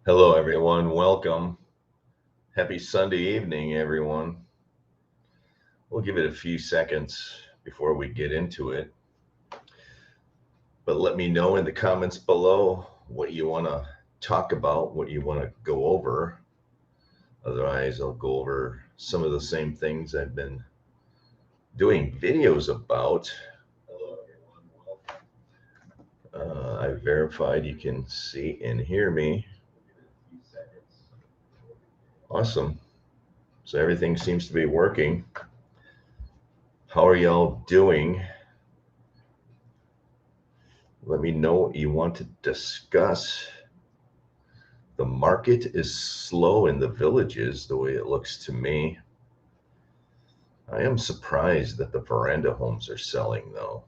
Hello, everyone. Welcome. Happy Sunday evening, everyone. We'll give it a few seconds before we get into it, but let me know in the comments below what you want to talk about, what you want to go over. Otherwise, I'll go over some of the same things I've been doing videos about. Hello, everyone. Welcome. I verified you can see and hear me. Awesome. So everything seems to be working. How are y'all doing? Let me know what you want to discuss. The market is slow in the villages, the way it looks to me. I am surprised that the veranda homes are selling, though.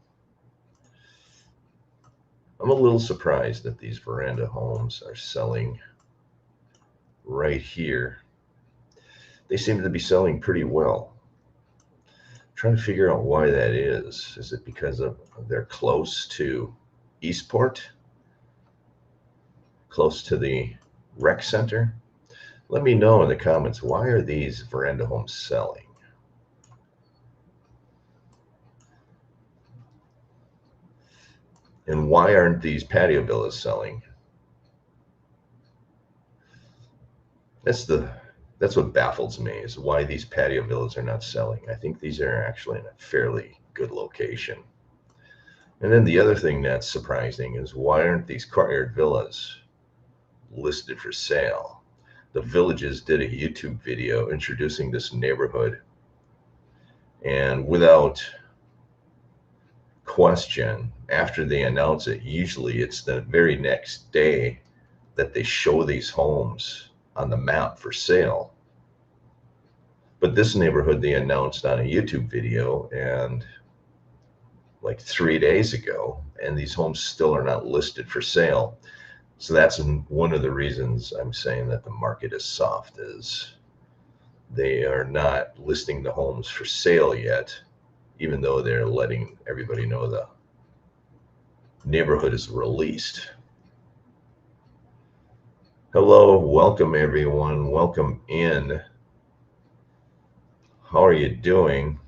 I'm a little surprised that these veranda homes are selling right here. They seem to be selling pretty well. I'm trying to figure out why that is. Is it because they're close to Eastport? Close to the rec center? Let me know in the comments, why are these veranda homes selling? And why aren't these patio villas selling? That's what baffles me, is why these patio villas are not selling. I think these are actually in a fairly good location. And then the other thing that's surprising is, why aren't these courtyard villas listed for sale? The Villages did a YouTube video introducing this neighborhood, and without question, after they announce it, usually it's the very next day that they show these homes on the map for sale. But this neighborhood they announced on a YouTube video, and like 3 days ago, and these homes still are not listed for sale. So that's one of the reasons I'm saying that the market is soft, is they are not listing the homes for sale yet, even though they're letting everybody know the neighborhood is released. Hello, welcome everyone, welcome in. How are you doing?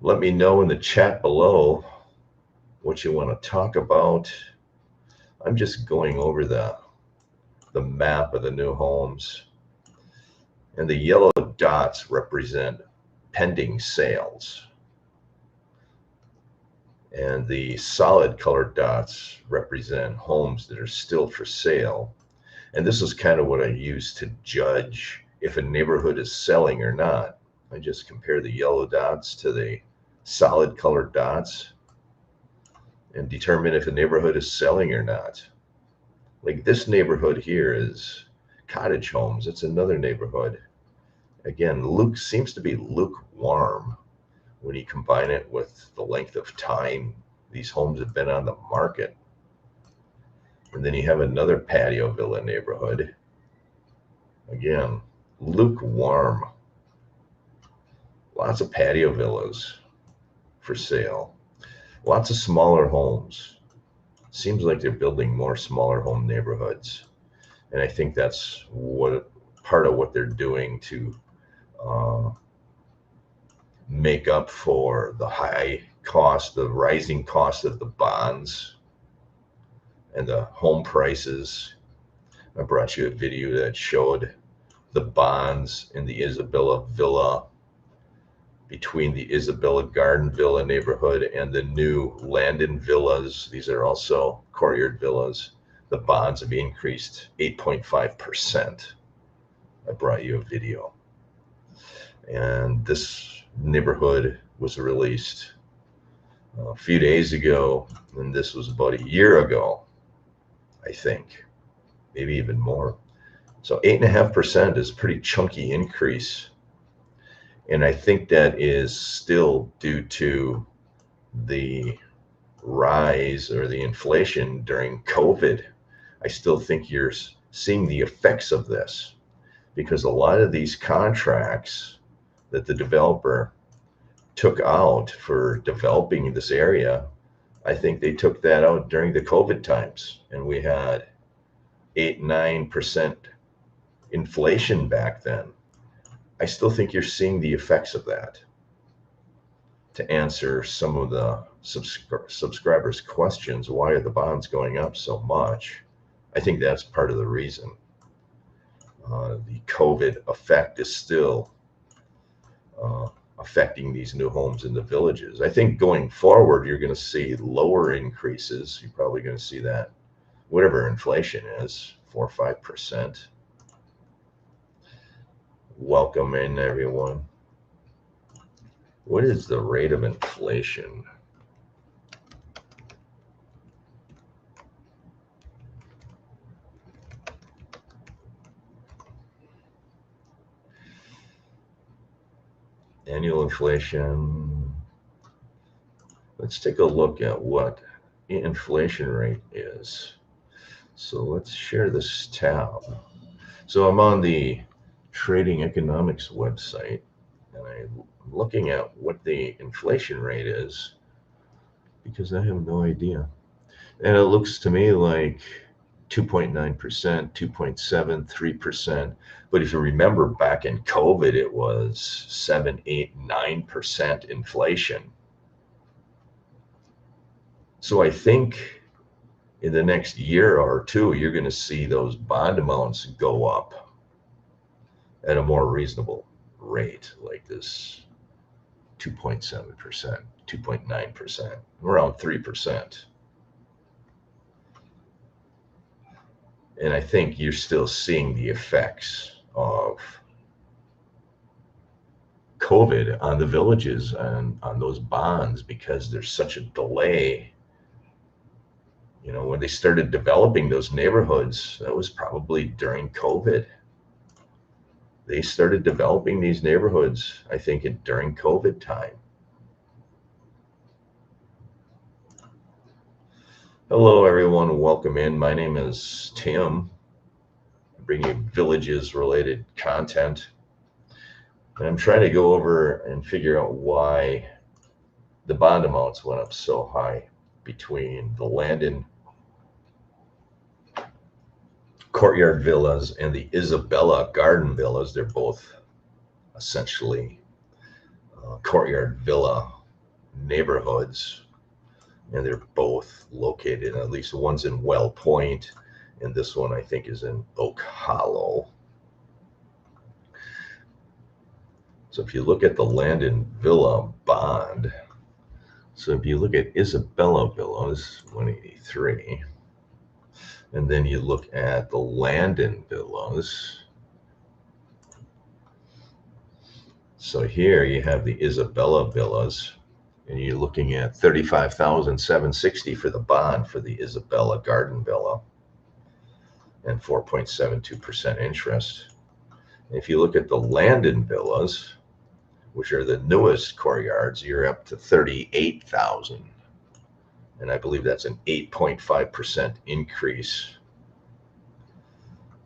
Let me know in the chat below what you want to talk about. I'm just going over the map of the new homes, and the yellow dots represent pending sales, and the solid colored dots represent homes that are still for sale. And this is kind of what I use to judge if a neighborhood is selling or not. I just compare the yellow dots to the solid colored dots and determine if a neighborhood is selling or not. Like this neighborhood here is cottage homes. It's another neighborhood. Again, Luke seems to be lukewarm when you combine it with the length of time these homes have been on the market. And then you have another patio villa neighborhood. Again, lukewarm. Lots of patio villas for sale. Lots of smaller homes. Seems like they're building more smaller home neighborhoods. And I think that's what part of what they're doing to make up for the high cost, the rising cost of the bonds and the home prices. I brought you a video that showed the bonds in the Isabella Villa, between the Isabella Garden Villa neighborhood and the new Landon Villas. These are also courtyard villas. The bonds have increased 8.5%. I brought you a video. And this neighborhood was released a few days ago, and this was about a year ago, I think, maybe even more. So 8.5% is a pretty chunky increase. And I think that is still due to the rise or the inflation during COVID. I still think you're seeing the effects of this, because a lot of these contracts that the developer took out for developing this area, I think they took that out during the COVID times, and we had 8, 9% inflation back then. I still think you're seeing the effects of that. To answer some of the subscribers' questions, why are the bonds going up so much? I think that's part of the reason. The COVID effect is still affecting these new homes in the villages. I think going forward, you're going to see lower increases. You're probably going to see that, whatever inflation is, 4 or 5%. Welcome in, everyone. What is the rate of inflation? Annual inflation. Let's take a look at what the inflation rate is. So let's share this tab. So I'm on the Trading Economics website, and I'm looking at what the inflation rate is because I have no idea. And it looks to me like 2.9%, 2.7, 3%. But if you remember back in COVID, it was 7, 8, 9% inflation. So I think in the next year or two, you're going to see those bond amounts go up at a more reasonable rate, like this 2.7%, 2.9%, around 3%. And I think you're still seeing the effects of COVID on the villages and on those bonds because there's such a delay. You know, when they started developing those neighborhoods, that was probably during COVID. They started developing these neighborhoods, I think, during COVID time. Hello, everyone. Welcome in. My name is Tim. I bring you villages-related content. And I'm trying to go over and figure out why the bond amounts went up so high between the Landon Courtyard Villas and the Isabella Garden Villas. They're both essentially courtyard villa neighborhoods, and they're both located, at least one's in Well Point, and this one I think is in Oak Hollow. So if you look at the Landon Villa bond, so if you look at Isabella Villas, 183, and then you look at the Landon Villas. So here you have the Isabella Villas, and you're looking at $35,760 for the bond for the Isabella Garden Villa, and 4.72% interest. If you look at the Landon Villas, which are the newest courtyards, you're up to $38,000. And I believe that's an 8.5% increase,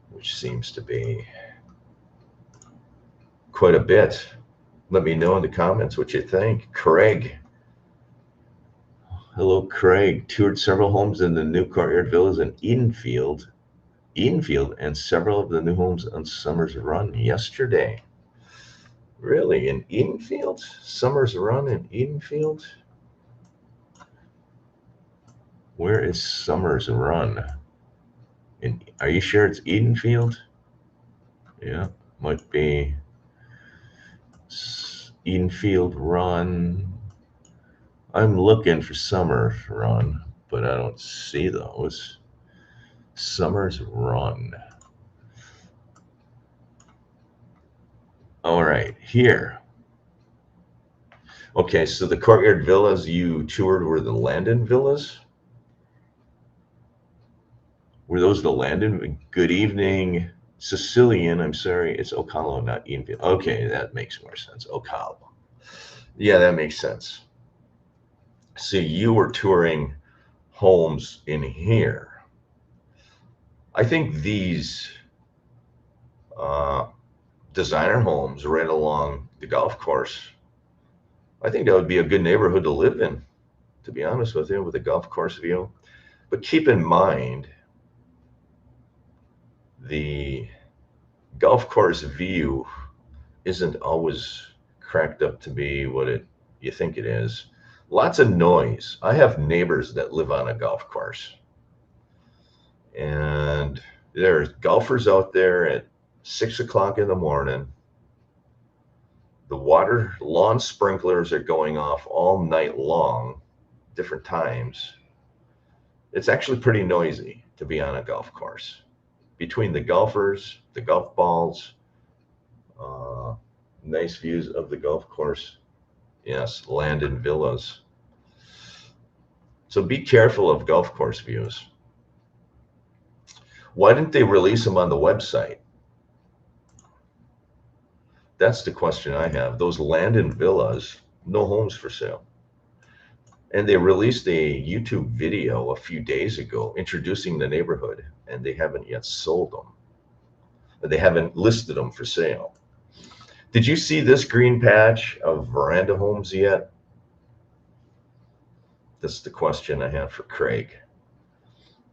which seems to be quite a bit. Let me know in the comments what you think. Craig. Hello, Craig. Toured several homes in the new courtyard villas in Edenfield, and several of the new homes on Summers Run yesterday. Really? In Edenfield? Summers Run in Edenfield? Where is Summers Run? Are you sure it's Edenfield? Yeah, might be Edenfield Run. I'm looking for Summers Run, but I don't see those. Summers Run. All right, here. Okay, so the courtyard villas you toured were the Landon Villas? Were those the Landon? Good evening, Sicilian. I'm sorry, it's Oak Hollow, not Edenfield. Okay, that makes more sense. Oak Hollow. Yeah, that makes sense. So you were touring homes in here. I think these designer homes right along the golf course, I think that would be a good neighborhood to live in, to be honest with you, with a golf course view. But keep in mind, the golf course view isn't always cracked up to be what you think it is. Lots of noise. I have neighbors that live on a golf course, and there's golfers out there at 6 o'clock in the morning. The lawn sprinklers are going off all night long, different times. It's actually pretty noisy to be on a golf course. Between the golfers, the golf balls, uh, nice views of the golf course. Yes, Landon Villas. So be careful of golf course views. Why didn't they release them on the website? That's the question I have. Those Landon Villas, no homes for sale. And they released a YouTube video a few days ago introducing the neighborhood, and they haven't yet sold them. They haven't listed them for sale. Did you see this green patch of veranda homes yet? That's the question I have for Craig.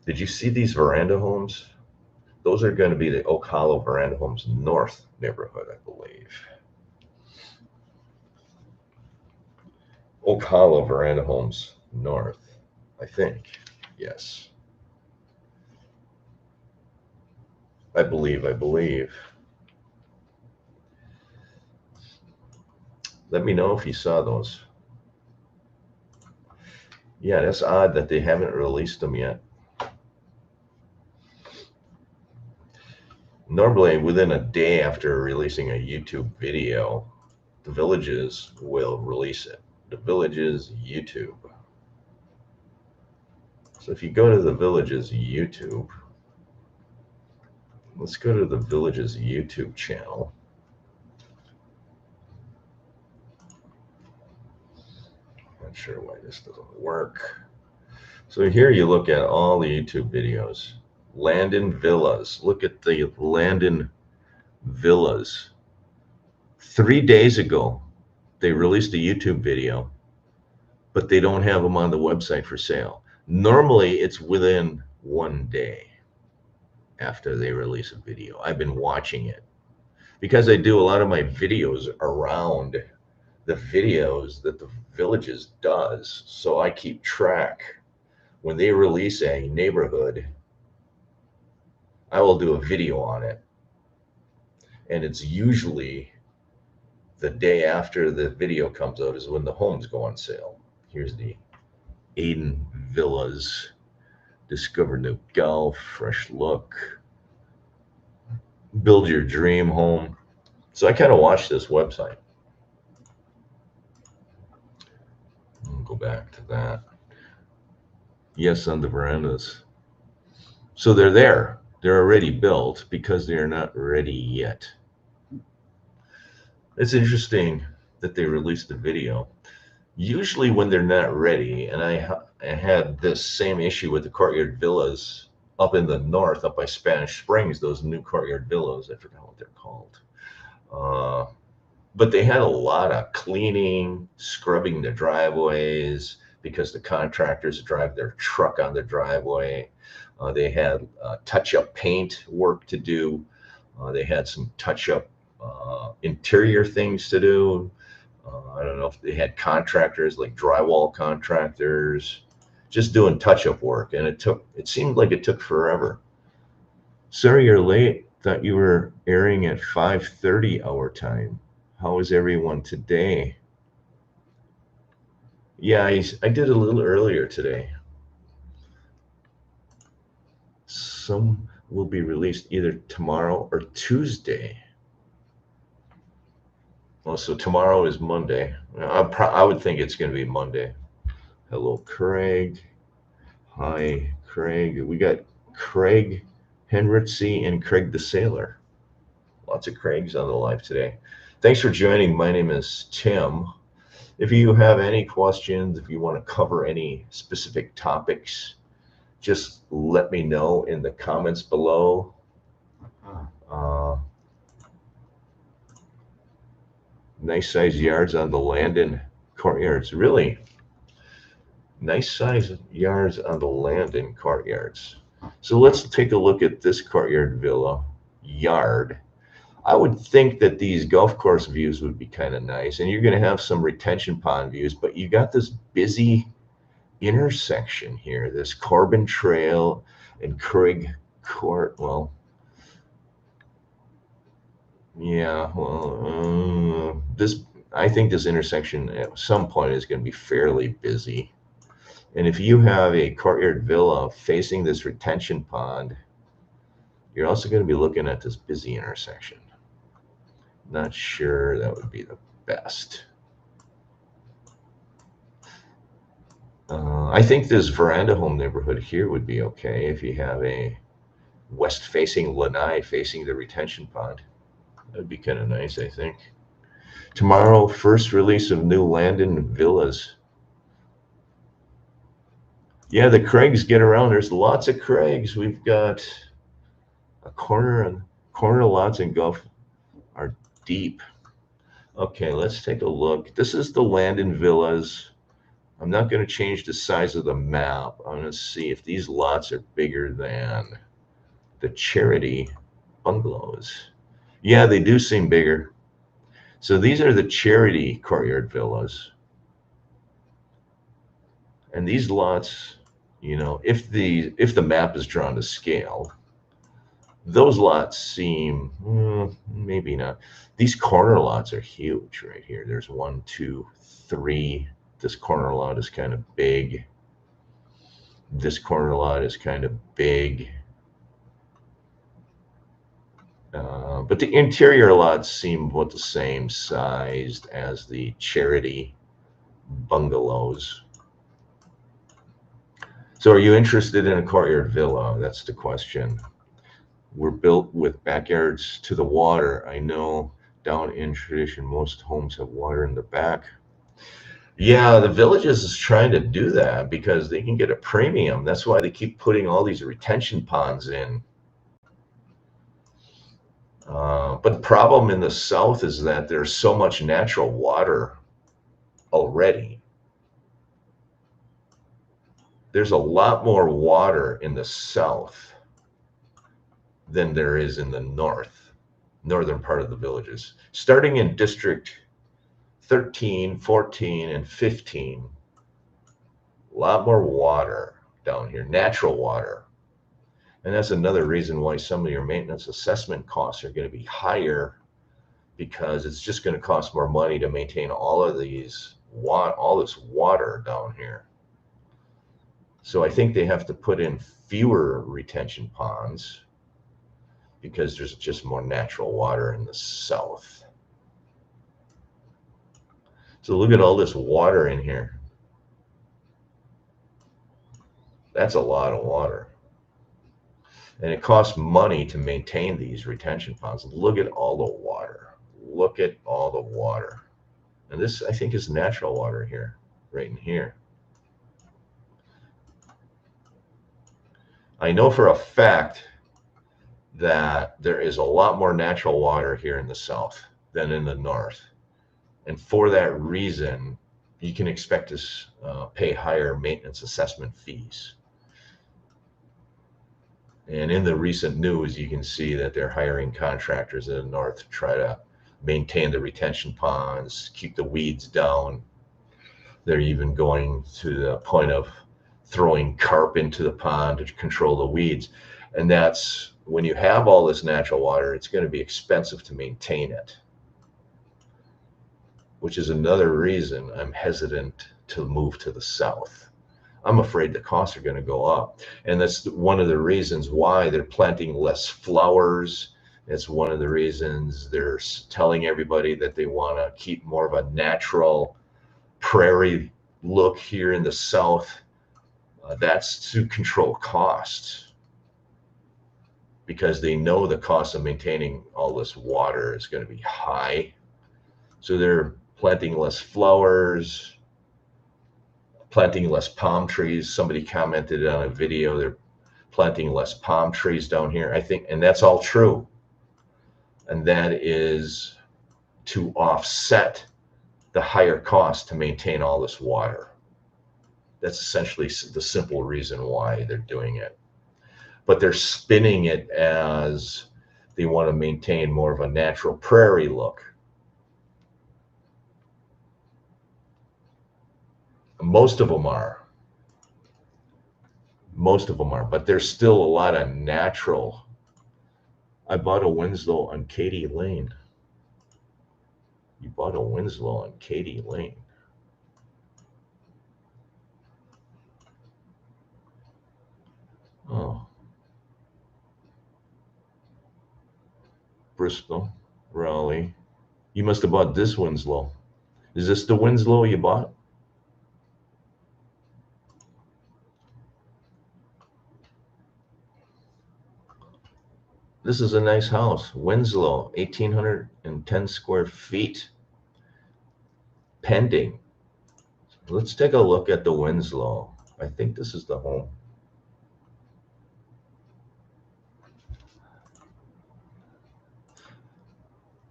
Did you see these veranda homes? Those are going to be the Oak Hollow Veranda Homes North neighborhood, I believe. Oak Hollow Veranda Homes North, I think. Yes. I believe. Let me know if you saw those. Yeah, that's odd that they haven't released them yet. Normally, within a day after releasing a YouTube video, the Villages will release it. The Villages YouTube. So if you go to the Villages YouTube, let's go to the Villages YouTube channel. Not sure why this doesn't work. So here you look at all the YouTube videos. Landon Villas. Look at the Landon Villas. 3 days ago, they released a YouTube video, but they don't have them on the website for sale. Normally, it's within 1 day after they release a video. I've been watching it because I do a lot of my videos around the videos that the Villages does. So I keep track. When they release a neighborhood, I will do a video on it. And it's usually the day after the video comes out is when the homes go on sale. Here's the Aiden Villas. Discover new golf, fresh look. Build your dream home. So I kind of watched this website. I'll go back to that. Yes, on the verandas. So they're there. They're already built because they're not ready yet. It's interesting that they released the video. Usually when they're not ready, and I had this same issue with the Courtyard Villas up in the north, up by Spanish Springs, those new Courtyard Villas, I forgot what they're called. But they had a lot of cleaning, scrubbing the driveways because the contractors drive their truck on the driveway. They had touch-up paint work to do. They had some touch-up interior things to do. I don't know if they had contractors like drywall contractors just doing touch-up work, and it seemed like it took forever. Sorry you're late. Thought you were airing at 5:30 our time. How is everyone today? Yeah, I did a little earlier today. Some will be released either tomorrow or Tuesday. Well, so tomorrow is Monday. I would think it's going to be Monday. Hello, Craig. Hi, Craig. We got Craig Henritzy and Craig the Sailor. Lots of Craigs on the live today. Thanks for joining. My name is Tim. If you have any questions, if you want to cover any specific topics, just let me know in the comments below. Nice size yards on the Landon courtyards. Really nice size yards on the Landon courtyards. So let's take a look at this Courtyard Villa yard. I would think that these golf course views would be kind of nice, and you're going to have some retention pond views, but you got this busy intersection here, this Corbin Trail and Craig Court. Well, yeah, well, I think this intersection at some point is going to be fairly busy. And if you have a Courtyard Villa facing this retention pond, you're also going to be looking at this busy intersection. Not sure that would be the best. I think this veranda home neighborhood here would be okay if you have a west-facing lanai facing the retention pond. That'd be kind of nice, I think. Tomorrow, first release of new Landon villas. Yeah, the Craigs get around. There's lots of Craigs. We've got a corner lots in Gulf are deep. Okay, let's take a look. This is the Landon villas. I'm not going to change the size of the map. I'm going to see if these lots are bigger than the Charity bungalows. Yeah, they do seem bigger. So these are the Charity Courtyard villas. And these lots, you know, if the map is drawn to scale, those lots seem maybe not. These corner lots are huge right here. There's 1, 2, 3. This corner lot is kind of big. This corner lot is kind of big. But the interior lots seem about the same sized as the Charity bungalows. So are you interested in a Courtyard Villa? That's the question. We're built with backyards to the water. I know down in tradition, most homes have water in the back. Yeah, the Villages is trying to do that because they can get a premium. That's why they keep putting all these retention ponds in. But the problem in the South is that there's so much natural water already. There's a lot more water in the South than there is in the northern part of the Villages. Starting in District 13, 14, and 15, a lot more water down here, natural water. And that's another reason why some of your maintenance assessment costs are going to be higher, because it's just going to cost more money to maintain all this water down here. So I think they have to put in fewer retention ponds because there's just more natural water in the South. So look at all this water in here. That's a lot of water. And it costs money to maintain these retention ponds. Look at all the water. Look at all the water. And this, I think, is natural water here, right in here. I know for a fact that there is a lot more natural water here in the South than in the North. And for that reason, you can expect to pay higher maintenance assessment fees. And in the recent news, you can see that they're hiring contractors in the North to try to maintain the retention ponds, keep the weeds down. They're even going to the point of throwing carp into the pond to control the weeds. And that's, when you have all this natural water, it's going to be expensive to maintain it, which is another reason I'm hesitant to move to the South. I'm afraid the costs are going to go up. And that's one of the reasons why they're planting less flowers. It's one of the reasons they're telling everybody that they want to keep more of a natural prairie look here in the South. That's to control costs, because they know the cost of maintaining all this water is going to be high. So they're planting less flowers, planting less palm trees. Somebody commented on a video, they're planting less palm trees down here, I think, and that's all true. And that is to offset the higher cost to maintain all this water. That's essentially the simple reason why they're doing it. but they're spinning it as they want to maintain more of a natural prairie look. Most of them are. Most of them are, but there's still a lot of natural. I bought a Winslow on Katy Lane. You bought a Winslow on Katy Lane. Oh. Bristol, Raleigh. You must have bought this Winslow. Is this the Winslow you bought? This is a nice house. Winslow, 1,810 square feet. Pending. Let's take a look at the Winslow. I think this is the home.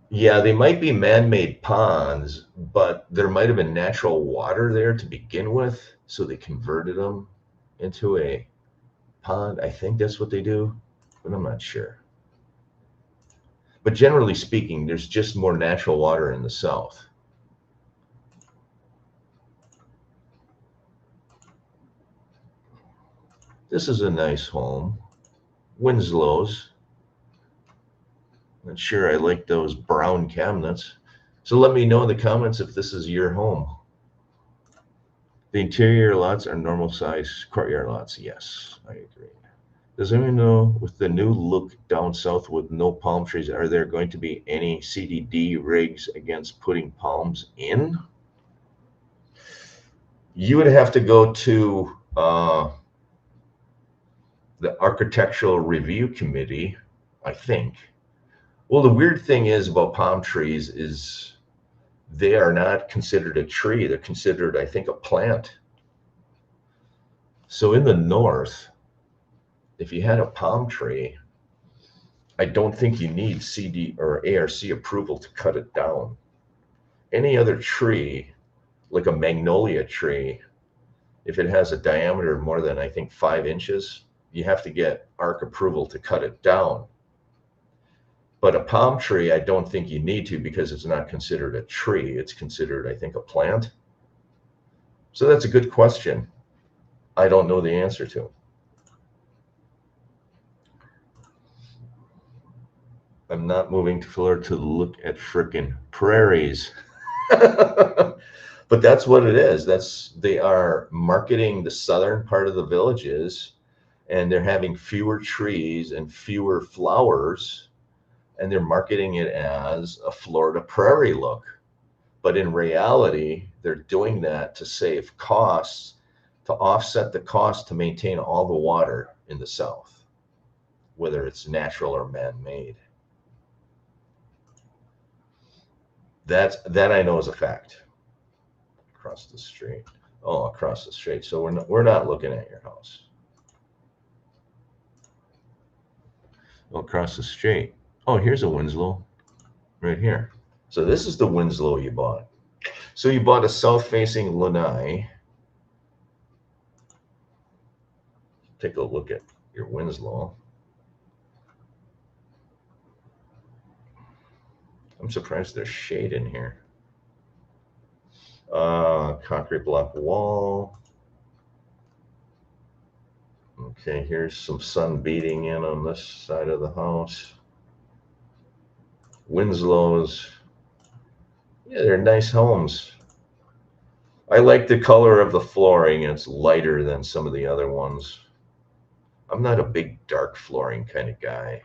Yeah, they might be man-made ponds, but there might have been natural water there to begin with, so they converted them into a pond. I think that's what they do, but I'm not sure. But generally speaking, there's just more natural water in the south. This is a nice home. Winslow's. Not sure I like those brown cabinets. So let me know in the comments if this is your home. The interior lots are normal size courtyard lots. Yes, I agree. Does anyone know, with the new look down south with no palm trees, are there going to be any CDD rigs against putting palms in? You would have to go to the Architectural Review Committee, I think. Well, the weird thing is about palm trees is they are not considered a tree. They're considered, I think, a plant. So in the north, if you had a palm tree, I don't think you need CD or ARC approval to cut it down. Any other tree, like a magnolia tree, if it has a diameter more than, I think, 5 inches, you have to get ARC approval to cut it down. But a palm tree, I don't think you need to, because it's not considered a tree. It's considered, I think, a plant. So that's a good question. I don't know the answer to. I'm not moving to Florida to look at frickin' prairies. But that's what it is. They are marketing the southern part of the villages, and they're having fewer trees and fewer flowers, and they're marketing it as a Florida prairie look. But in reality, they're doing that to save costs, to offset the cost to maintain all the water in the south, whether it's natural or man-made. That I know is a fact. Across the street. Oh, across the street. So we're not looking at your house. Oh, across the street. Oh, here's a Winslow right here. So this is the Winslow you bought. So you bought a south-facing lanai. Take a look at your Winslow. I'm surprised there's shade in here. Concrete block wall. Okay, here's some sun beating in on this side of the house. Winslows. Yeah, they're nice homes. I like the color of the flooring. It's lighter than some of the other ones. I'm not a big dark flooring kind of guy.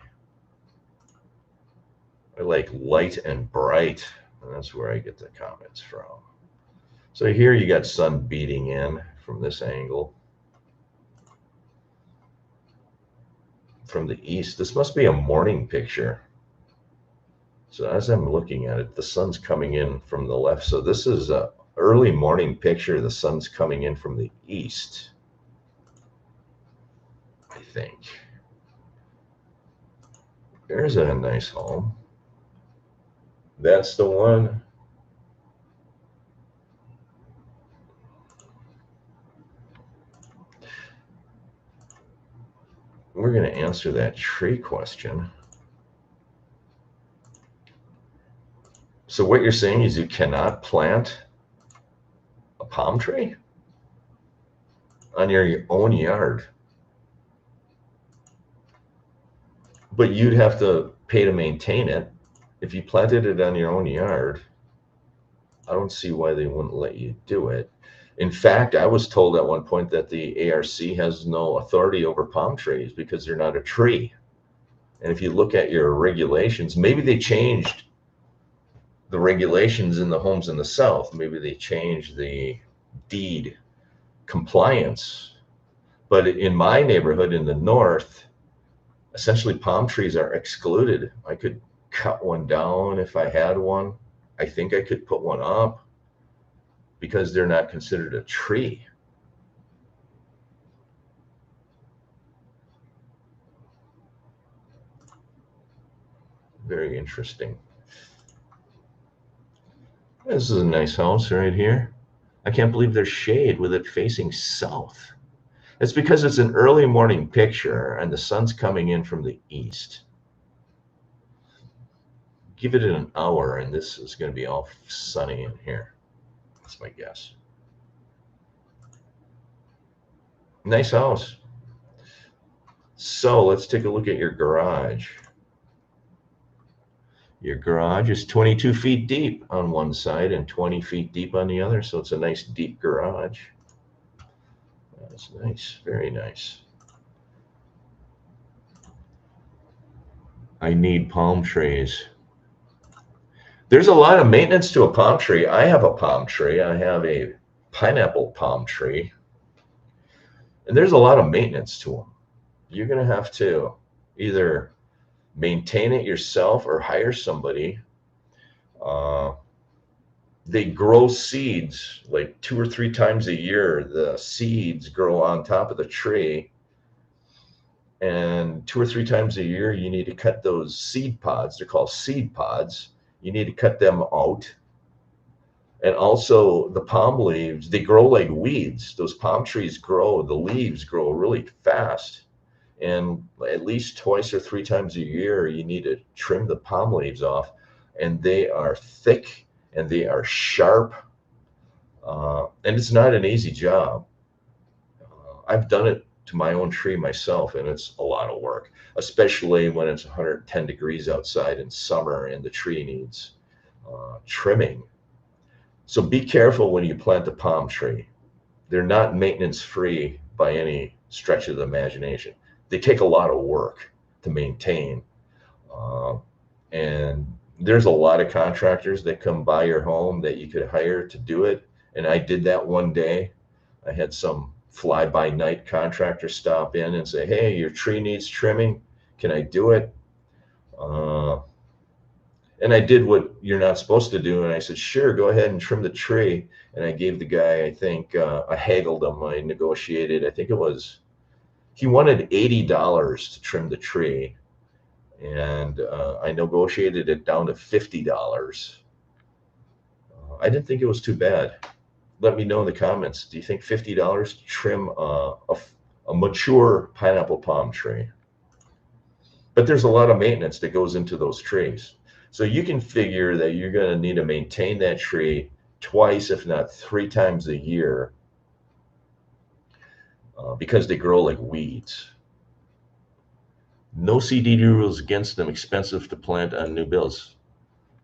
I like light and bright, and that's where I get the comments from. So here you got sun beating in from this angle. From the east, this must be a morning picture. So as I'm looking at it, the sun's coming in from the left. So this is a early morning picture. The sun's coming in from the east, I think. There's a nice home. That's the one. we're going to answer that tree question. So what you're saying is you cannot plant a palm tree on your own yard, but you'd have to pay to maintain it. If you planted it on your own yard, I don't see why they wouldn't let you do it. In fact, I was told at one point that the ARC has no authority over palm trees because they're not a tree. And if you look at your regulations, maybe they changed the regulations in the homes in the South. Maybe they changed the deed compliance. But in my neighborhood in the North, essentially palm trees are excluded. I could cut one down if I had one. I think I could put one up because they're not considered a tree. Very interesting. This is a nice house right here. I can't believe there's shade with it facing south. It's because it's an early morning picture and the sun's coming in from the east. Give it an hour and this is going to be all sunny in here. That's my guess. Nice house. So let's take a look at your garage. Your garage is 22 feet deep on one side and 20 feet deep on the other. So it's a nice deep garage. That's nice, very nice. I need palm trees. There's a lot of maintenance to a palm tree. I have a palm tree. I have a pineapple palm tree. And there's a lot of maintenance to them. You're going to have to either maintain it yourself or hire somebody. They grow seeds like 2 or 3 times a year. The seeds grow on top of the tree. And 2 or 3 times a year, you need to cut those seed pods. They're called seed pods. You need to cut them out. And also the palm leaves, they grow like weeds. Those palm trees grow, the leaves grow really fast. And at least 2 or 3 times a year, you need to trim the palm leaves off. And they are thick and they are sharp. And it's not an easy job. I've done it to my own tree myself, and it's a lot of work, especially when it's 110 degrees outside in summer and the tree needs trimming. So be careful when you plant a palm tree. They're not maintenance free by any stretch of the imagination. They take a lot of work to maintain. And there's a lot of contractors that come by your home that you could hire to do it. And I did that one day. I had some fly-by-night contractor stop in and say, hey, your tree needs trimming. Can I do it? And I did what you're not supposed to do. And I said, sure, go ahead and trim the tree. And I gave the guy, I think, I haggled him. I negotiated, I think it was, he wanted $80 to trim the tree. And I negotiated it down to $50. I didn't think it was too bad. Let me know in the comments. Do you think $50 to trim a mature pineapple palm tree? But there's a lot of maintenance that goes into those trees. So you can figure that you're going to need to maintain that tree twice, if not 3 times a year, because they grow like weeds. No CDD rules against them, expensive to plant on new builds.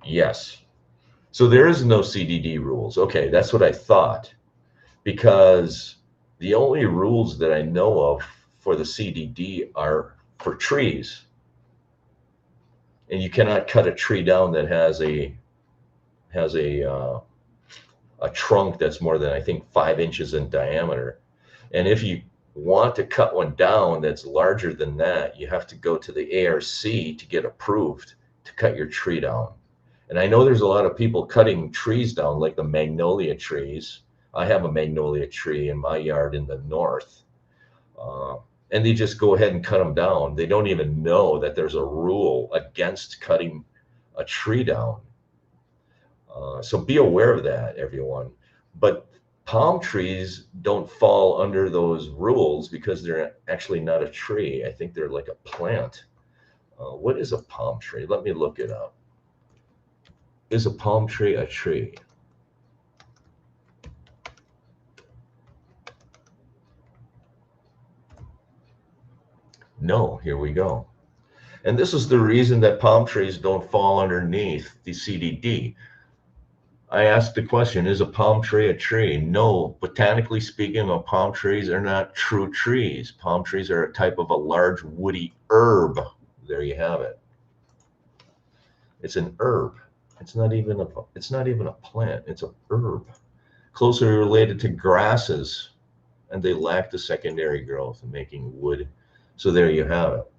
Yes. So there is no CDD rules. Okay, that's what I thought, because the only rules that I know of for the CDD are for trees. And you cannot cut a tree down that has a trunk that's more than, I think, 5 inches in diameter. And if you want to cut one down that's larger than that, you have to go to the ARC to get approved to cut your tree down. And I know there's a lot of people cutting trees down, like the magnolia trees. I have a magnolia tree in my yard in the north. And they just go ahead and cut them down. They don't even know that there's a rule against cutting a tree down. So be aware of that, everyone. But Palm trees don't fall under those rules because they're actually not a tree. I think they're like a plant. What is a palm tree? Let me look it up. Is a palm tree a tree? No, here we go. And this is the reason that palm trees don't fall underneath the CDD. I asked the question, is a palm tree a tree? No, botanically speaking, palm trees are not true trees. Palm trees are a type of a large woody herb. There you have it. It's an herb. It's not even a plant. It's a herb. Closely related to grasses, and they lack the secondary growth in making wood. So there you have it.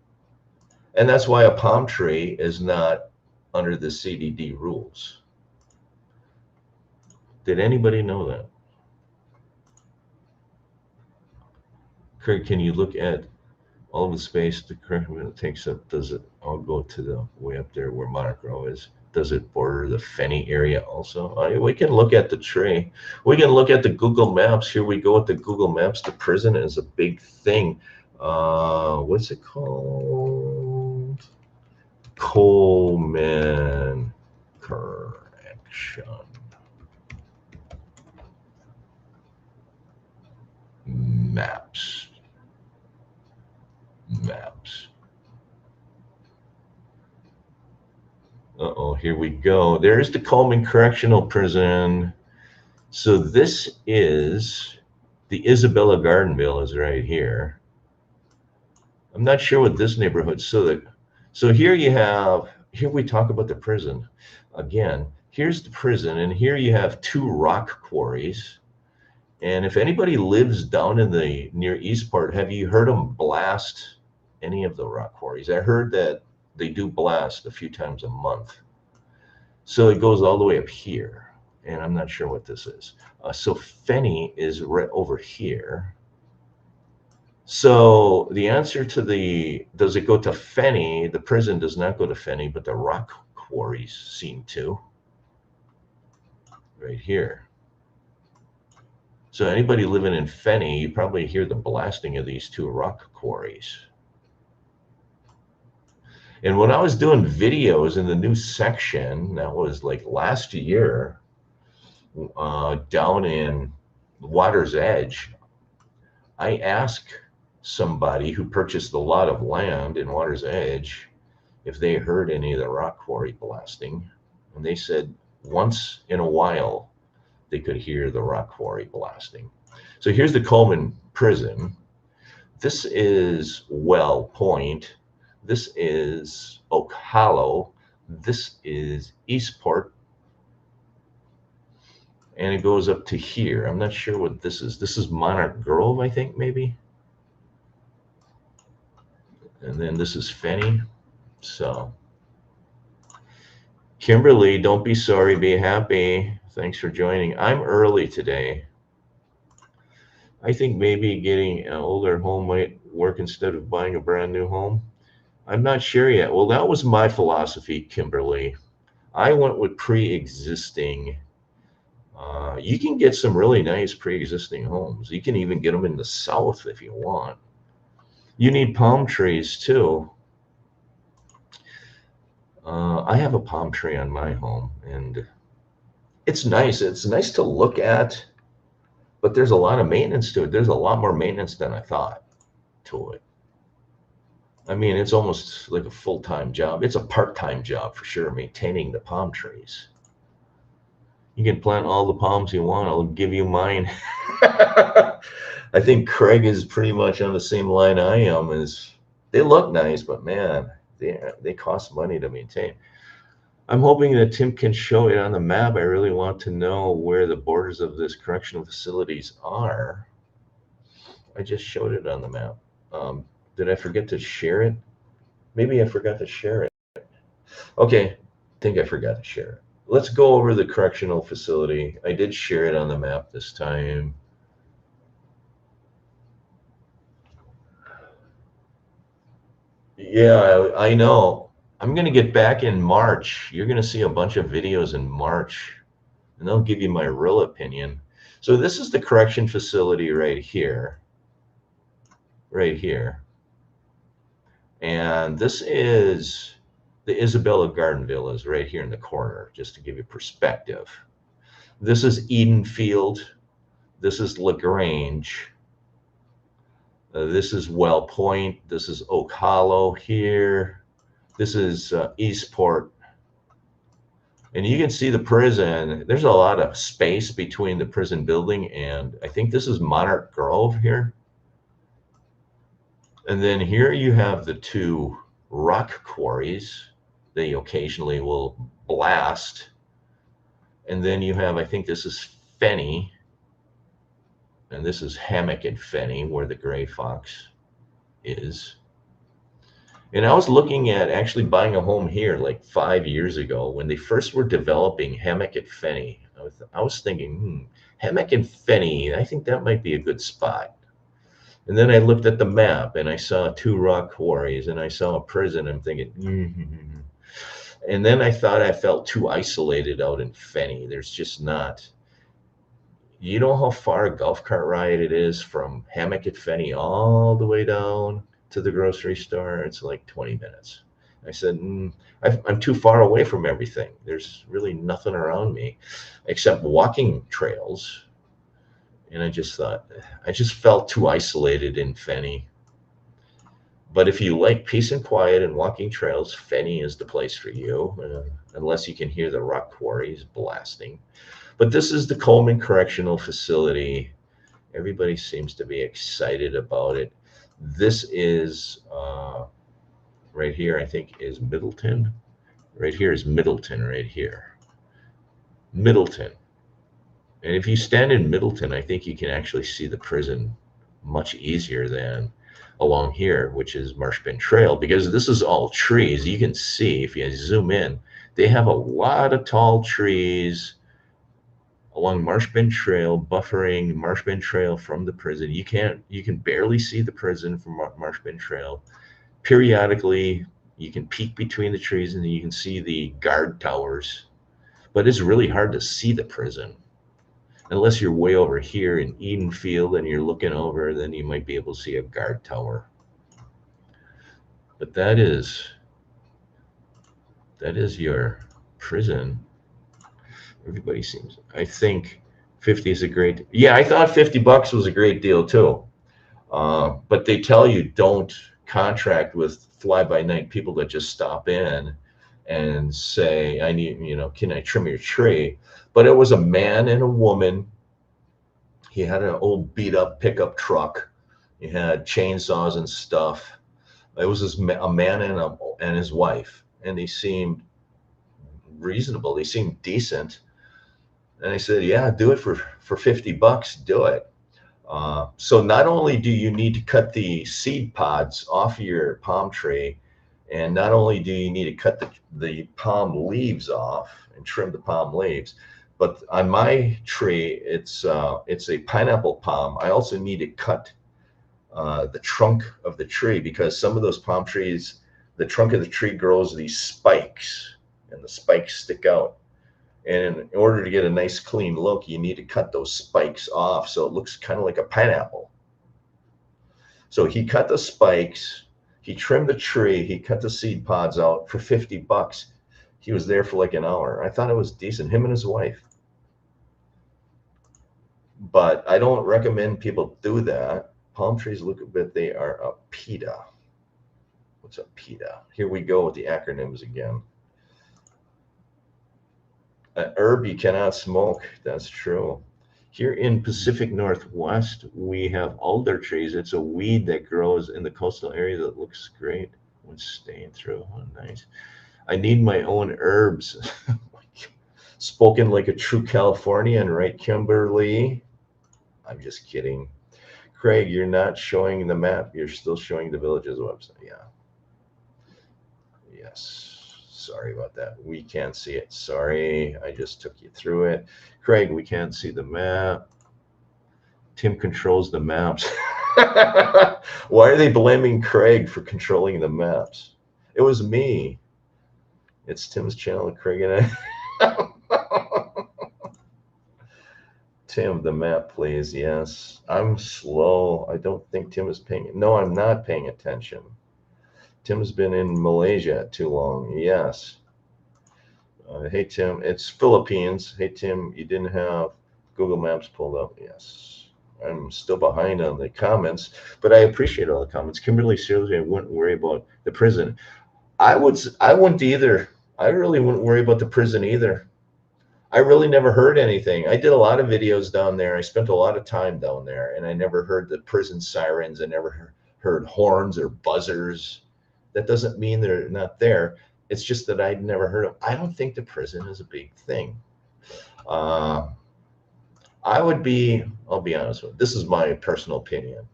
And that's why a palm tree is not under the CDD rules. Did anybody know that? Craig, can you look at all of the space the current it takes up? Does it all go to the way up there where Monarch Grove is? Does it border the Fenney area also? We can look at the tree. We can look at the Google Maps. Here we go with the Google Maps. The prison is a big thing. What's it called? Coleman Correction. Maps. Uh-oh, here we go. There's the Coleman Correctional Prison. So this is the Isabella Gardenville is right here. I'm not sure what this neighborhood. So here we talk about the prison. Again, here's the prison, and here you have 2 rock quarries. And if anybody lives down in the near Eastport, have you heard them blast any of the rock quarries? I heard that they do blast a few times a month. So it goes all the way up here, and I'm not sure what this is. So Fenney is right over here. So the answer to does it go to Fenney? The prison does not go to Fenney, but the rock quarries seem to. Right here. So anybody living in Fenney, you probably hear the blasting of these 2 rock quarries. And when I was doing videos in the new section, that was like last year, down in Water's Edge, I asked somebody who purchased a lot of land in Water's Edge if they heard any of the rock quarry blasting. And they said once in a while, they could hear the rock quarry blasting. So here's the Coleman prison. This is Well Point. This is Oak Hollow. This is Eastport. And it goes up to here. I'm not sure what this is. This is Monarch Grove, I think, maybe. And then this is Fenney. So Kimberly, don't be sorry, be happy. Thanks for joining. I'm early today. I think maybe getting an older home might work instead of buying a brand new home. I'm not sure yet. Well, that was my philosophy, Kimberly. I went with pre-existing. You can get some really nice pre-existing homes. You can even get them in the South if you want. You need palm trees too. I have a palm tree on my home, and it's nice. It's nice to look at, but there's a lot of maintenance to it. There's a lot more maintenance than I thought to it. I mean, it's almost like a full-time job. It's a part-time job for sure, maintaining the palm trees. You can plant all the palms you want. I'll give you mine. I think Craig is pretty much on the same line I am. They look nice, but man, they cost money to maintain. I'm hoping that Tim can show it on the map. I really want to know where the borders of this correctional facilities are. I just showed it on the map. Did I forget to share it? Maybe I forgot to share it. Okay, I think I forgot to share it. Let's go over the correctional facility. I did share it on the map this time. Yeah, I know. I'm going to get back in March. You're going to see a bunch of videos in March, and they'll give you my real opinion. So this is the correction facility right here, right here. And this is the Isabella Garden Villas right here in the corner, just to give you perspective. This is Edenfield. This is LaGrange. This is Well Point. This is Oak Hollow here. This is Eastport. And you can see the prison. There's a lot of space between the prison building and I think this is Monarch Grove here. And then here you have the two rock quarries they occasionally will blast. And then you have, I think this is Fenny. And this is Hammock and Fenny, where the gray fox is. And I was looking at actually buying a home here like 5 years ago when they first were developing Hammock and Fenny. I was thinking, Hammock and Fenny, I think that might be a good spot. And then I looked at the map and I saw two rock quarries and I saw a prison. I'm thinking, And then I thought I felt too isolated out in Fenny. There's just not. You know how far a golf cart ride it is from Hammock at Fenny all the way down to the grocery store? It's like 20 minutes. I said, I'm too far away from everything. There's really nothing around me except walking trails. And I just thought, I just felt too isolated in Fenny. But if you like peace and quiet and walking trails, Fenny is the place for you, unless you can hear the rock quarries blasting. But this is the Coleman Correctional Facility. Everybody seems to be excited about it. This is right here, I think, is Middleton. Right here is Middleton, right here. Middleton. And if you stand in Middleton, I think you can actually see the prison much easier than along here, which is Marsh Bend Trail, because this is all trees. You can see, if you zoom in, they have a lot of tall trees along Marsh Bend Trail, buffering Marsh Bend Trail from the prison. You can barely see the prison from Marsh Bend Trail. Periodically, you can peek between the trees and you can see the guard towers, but it's really hard to see the prison. Unless you're way over here in Edenfield and you're looking over, then you might be able to see a guard tower. But that is your prison. Everybody seems, I think 50 is a great, yeah, I thought $50 was a great deal too. But they tell you don't contract with fly-by-night people that just stop in and say, I need, can I trim your tree? But it was a man and a woman. He had an old beat up pickup truck. He had chainsaws and stuff. It was a man and his wife, and they seemed reasonable. They seemed decent. And I said, yeah, do it for $50. Do it. So not only do you need to cut the seed pods off your palm tree, and not only do you need to cut the palm leaves off and trim the palm leaves, but on my tree, it's a pineapple palm. I also need to cut the trunk of the tree, because some of those palm trees, the trunk of the tree grows these spikes, and the spikes stick out. And in order to get a nice clean look, you need to cut those spikes off so it looks kind of like a pineapple. So he cut the spikes, he trimmed the tree, he cut the seed pods out for $50. He was there for like an hour. I thought it was decent, him and his wife. But I don't recommend people do that. Palm trees look a bit, they are a PETA. What's a PETA? Here we go with the acronyms again. An herb you cannot smoke. That's true. Here in Pacific Northwest, we have alder trees. It's a weed that grows in the coastal area that looks great when staying through. Oh, nice. I need my own herbs. Spoken like a true Californian, right, Kimberly? I'm just kidding. Craig, you're not showing the map. You're still showing the village's website. Yeah. Yes. Sorry about that. We can't see it. Sorry. I just took you through it. Craig, we can't see the map. Tim controls the maps. Why are they blaming Craig for controlling the maps? It was me. It's Tim's channel, Craig and I. Tim, the map, please. Yes, I'm slow. I don't think Tim is paying. No, I'm not paying attention. Tim's been in Malaysia too long. Yes. Hey, Tim, it's Philippines. Hey, Tim, you didn't have Google Maps pulled up. Yes. I'm still behind on the comments, but I appreciate all the comments. Kimberly, seriously, I wouldn't worry about the prison. I wouldn't either. I really wouldn't worry about the prison either. I really never heard anything. I did a lot of videos down there. I spent a lot of time down there, and I never heard the prison sirens. I never heard horns or buzzers. That doesn't mean they're not there. It's just that I'd never heard of. I don't think the prison is a big thing. Uh, I would be. I'll be honest with you. This is my personal opinion.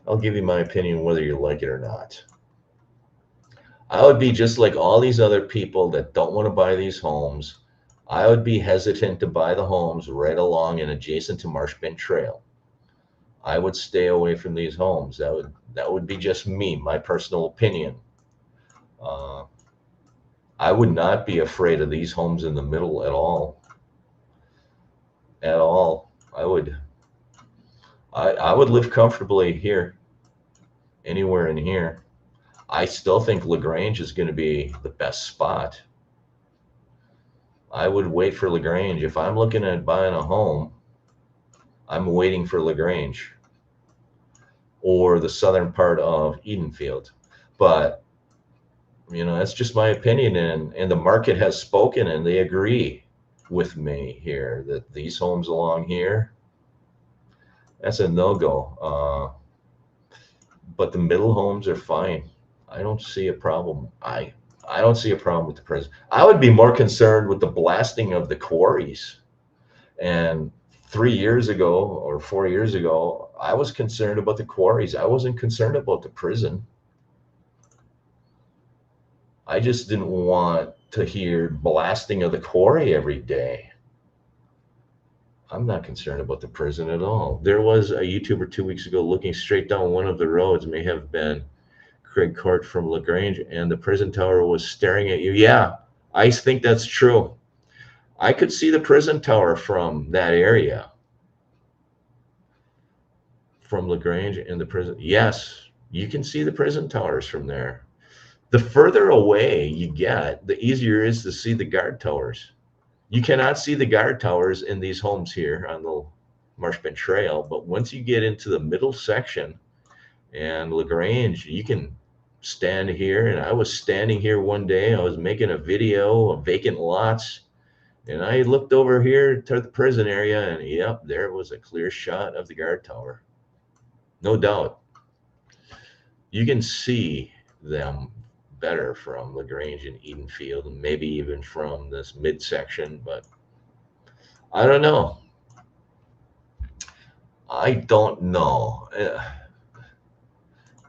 I'll give you my opinion whether you like it or not. I would be just like all these other people that don't want to buy these homes. I would be hesitant to buy the homes right along and adjacent to Marshbin Trail. I would stay away from these homes. That would be just me, my personal opinion. Uh, I would not be afraid of these homes in the middle at all. At all. I would live comfortably here, anywhere in here. I still think LaGrange is going to be the best spot. I would wait for LaGrange. If I'm looking at buying a home, I'm waiting for LaGrange or the southern part of Edenfield. But that's just my opinion, and the market has spoken, and they agree with me here that these homes along here, that's a no-go. But the middle homes are fine. I don't see a problem. I don't see a problem with the prison. I would be more concerned with the blasting of the quarries. And 3 years ago or 4 years ago, I was concerned about the quarries. I wasn't concerned about the prison. I just didn't want to hear blasting of the quarry every day. I'm not concerned about the prison at all. There was a YouTuber 2 weeks ago looking straight down one of the roads, may have been Craig Court from LaGrange, and the prison tower was staring at you. Yeah, I think that's true. I could see the prison tower from that area, from LaGrange and the prison. Yes, you can see the prison towers from there. The further away you get, the easier it is to see the guard towers. You cannot see the guard towers in these homes here on the Marshbin Trail, but once you get into the middle section and LaGrange, you can stand here. And I was standing here one day, I was making a video of vacant lots, and I looked over here to the prison area, and yep, there was a clear shot of the guard tower. No doubt. You can see them better from LaGrange and Edenfield, and maybe even from this midsection, but I don't know. I don't know.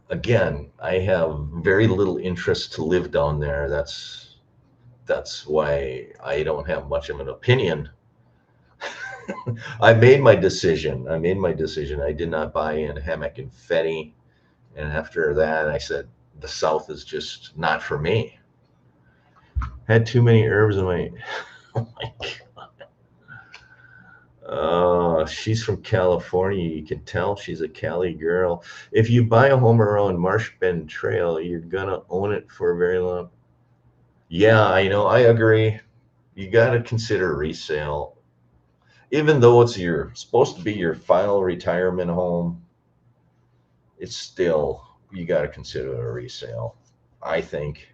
Again, I have very little interest to live down there. That's why I don't have much of an opinion. I made my decision. I did not buy in Hammock and Fetty, and after that, I said the South is just not for me. Had too many herbs in my. Oh my God. Oh, she's from California. You can tell she's a Cali girl. If you buy a home around Marshbin Trail, you're gonna own it for a very long. Yeah, I know. I agree. You got to consider resale, even though it's supposed to be your final retirement home. It's still, you got to consider a resale. I think.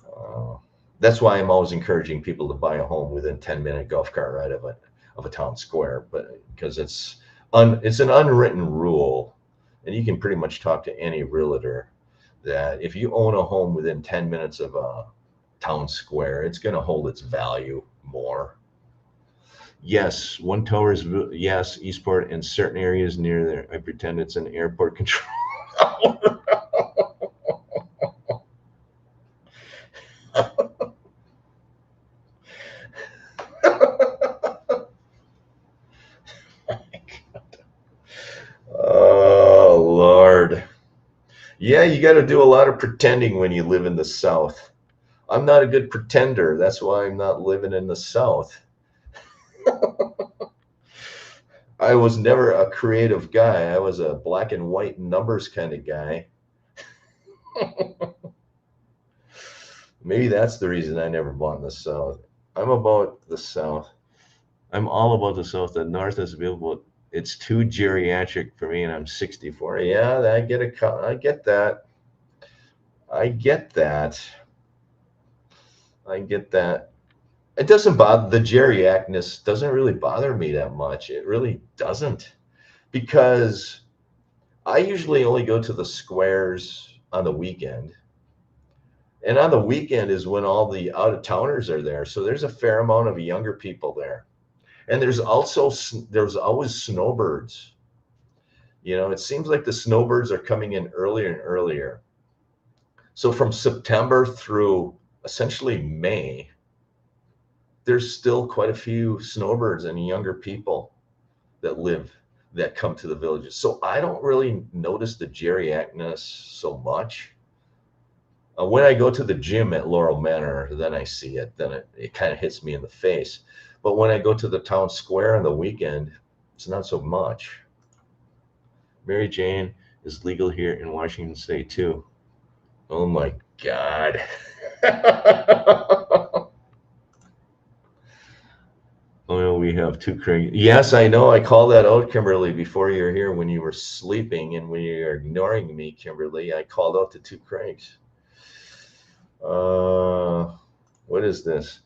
Uh, that's why I'm always encouraging people to buy a home within 10-minute golf cart ride of a town square, but because it's an unwritten rule, and you can pretty much talk to any realtor that if you own a home within 10 minutes of a town square, it's going to hold its value more. Yes, one tower is, yes, Eastport and certain areas near there. I pretend it's an airport control. Oh, Lord. Yeah, you got to do a lot of pretending when you live in the South. I'm not a good pretender. That's why I'm not living in the South. I was never a creative guy. I was a black and white numbers kind of guy. Maybe that's the reason I never bought in the South. I'm about the South. I'm all about the South. The North is available. It's too geriatric for me, and I'm 64. Yeah, I get it. I get that. I get that. I get that. It doesn't bother the geriacness. Doesn't really bother me that much. It really doesn't, because I usually only go to the squares on the weekend. And on the weekend is when all the out of towners are there. So there's a fair amount of younger people there. And there's always snowbirds. It seems like the snowbirds are coming in earlier and earlier. So from September through essentially May, there's still quite a few snowbirds and younger people that come to the villages. So I don't really notice the geriacness so much. When I go to the gym at Laurel Manor, then I see it. Then it kind of hits me in the face. But when I go to the town square on the weekend, it's not so much. Mary Jane is legal here in Washington State too. Oh my God. Oh no, we have two Craig. Yes, I know. I called that out, Kimberly, before you were here when you were sleeping and when you were ignoring me, Kimberly. I called out the two Craigs. What is this?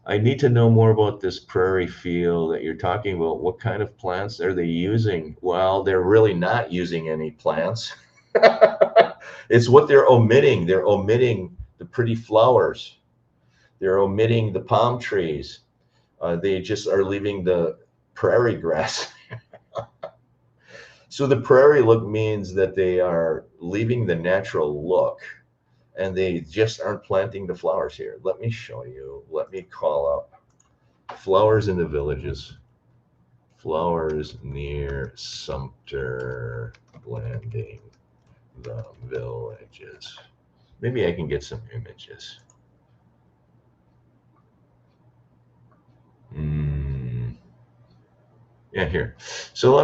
I need to know more about this prairie field that you're talking about. What kind of plants are they using? Well, they're really not using any plants. It's what they're omitting. They're omitting the pretty flowers. They're omitting the palm trees. They just are leaving the prairie grass. So the prairie look means that they are leaving the natural look, and they just aren't planting the flowers here. Let me show you. Let me call up flowers in the villages. Flowers near Sumter Landing, the villages. Maybe I can get some images. Yeah, here. So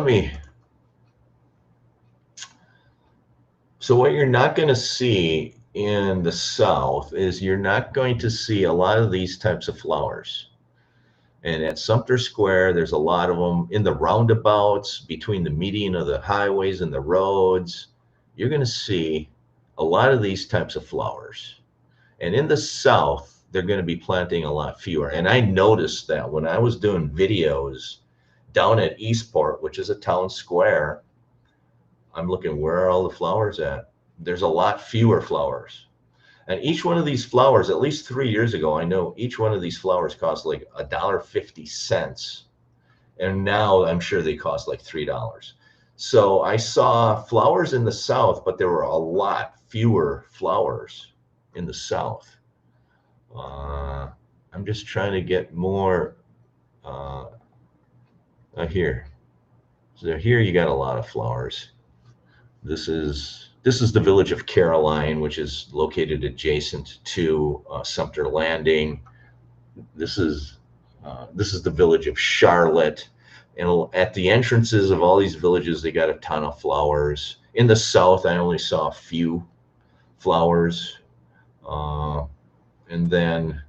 what you're not going to see in the South is you're not going to see a lot of these types of flowers. And at Sumter Square, there's a lot of them in the roundabouts between the median of the highways and the roads. You're going to see a lot of these types of flowers. And in the South, they're going to be planting a lot fewer. And I noticed that when I was doing videos down at Eastport, which is a town square, I'm looking, where are all the flowers at? There's a lot fewer flowers. And each one of these flowers, at least 3 years ago, I know each one of these flowers cost like $1.50. And now I'm sure they cost like $3. So I saw flowers in the South, but there were a lot fewer flowers in the South. I'm just trying to get more here. So here you got a lot of flowers. This is the village of Caroline, which is located adjacent to Sumter Landing. This is the village of Charlotte, and at the entrances of all these villages, they got a ton of flowers. In the South, I only saw a few flowers, and then.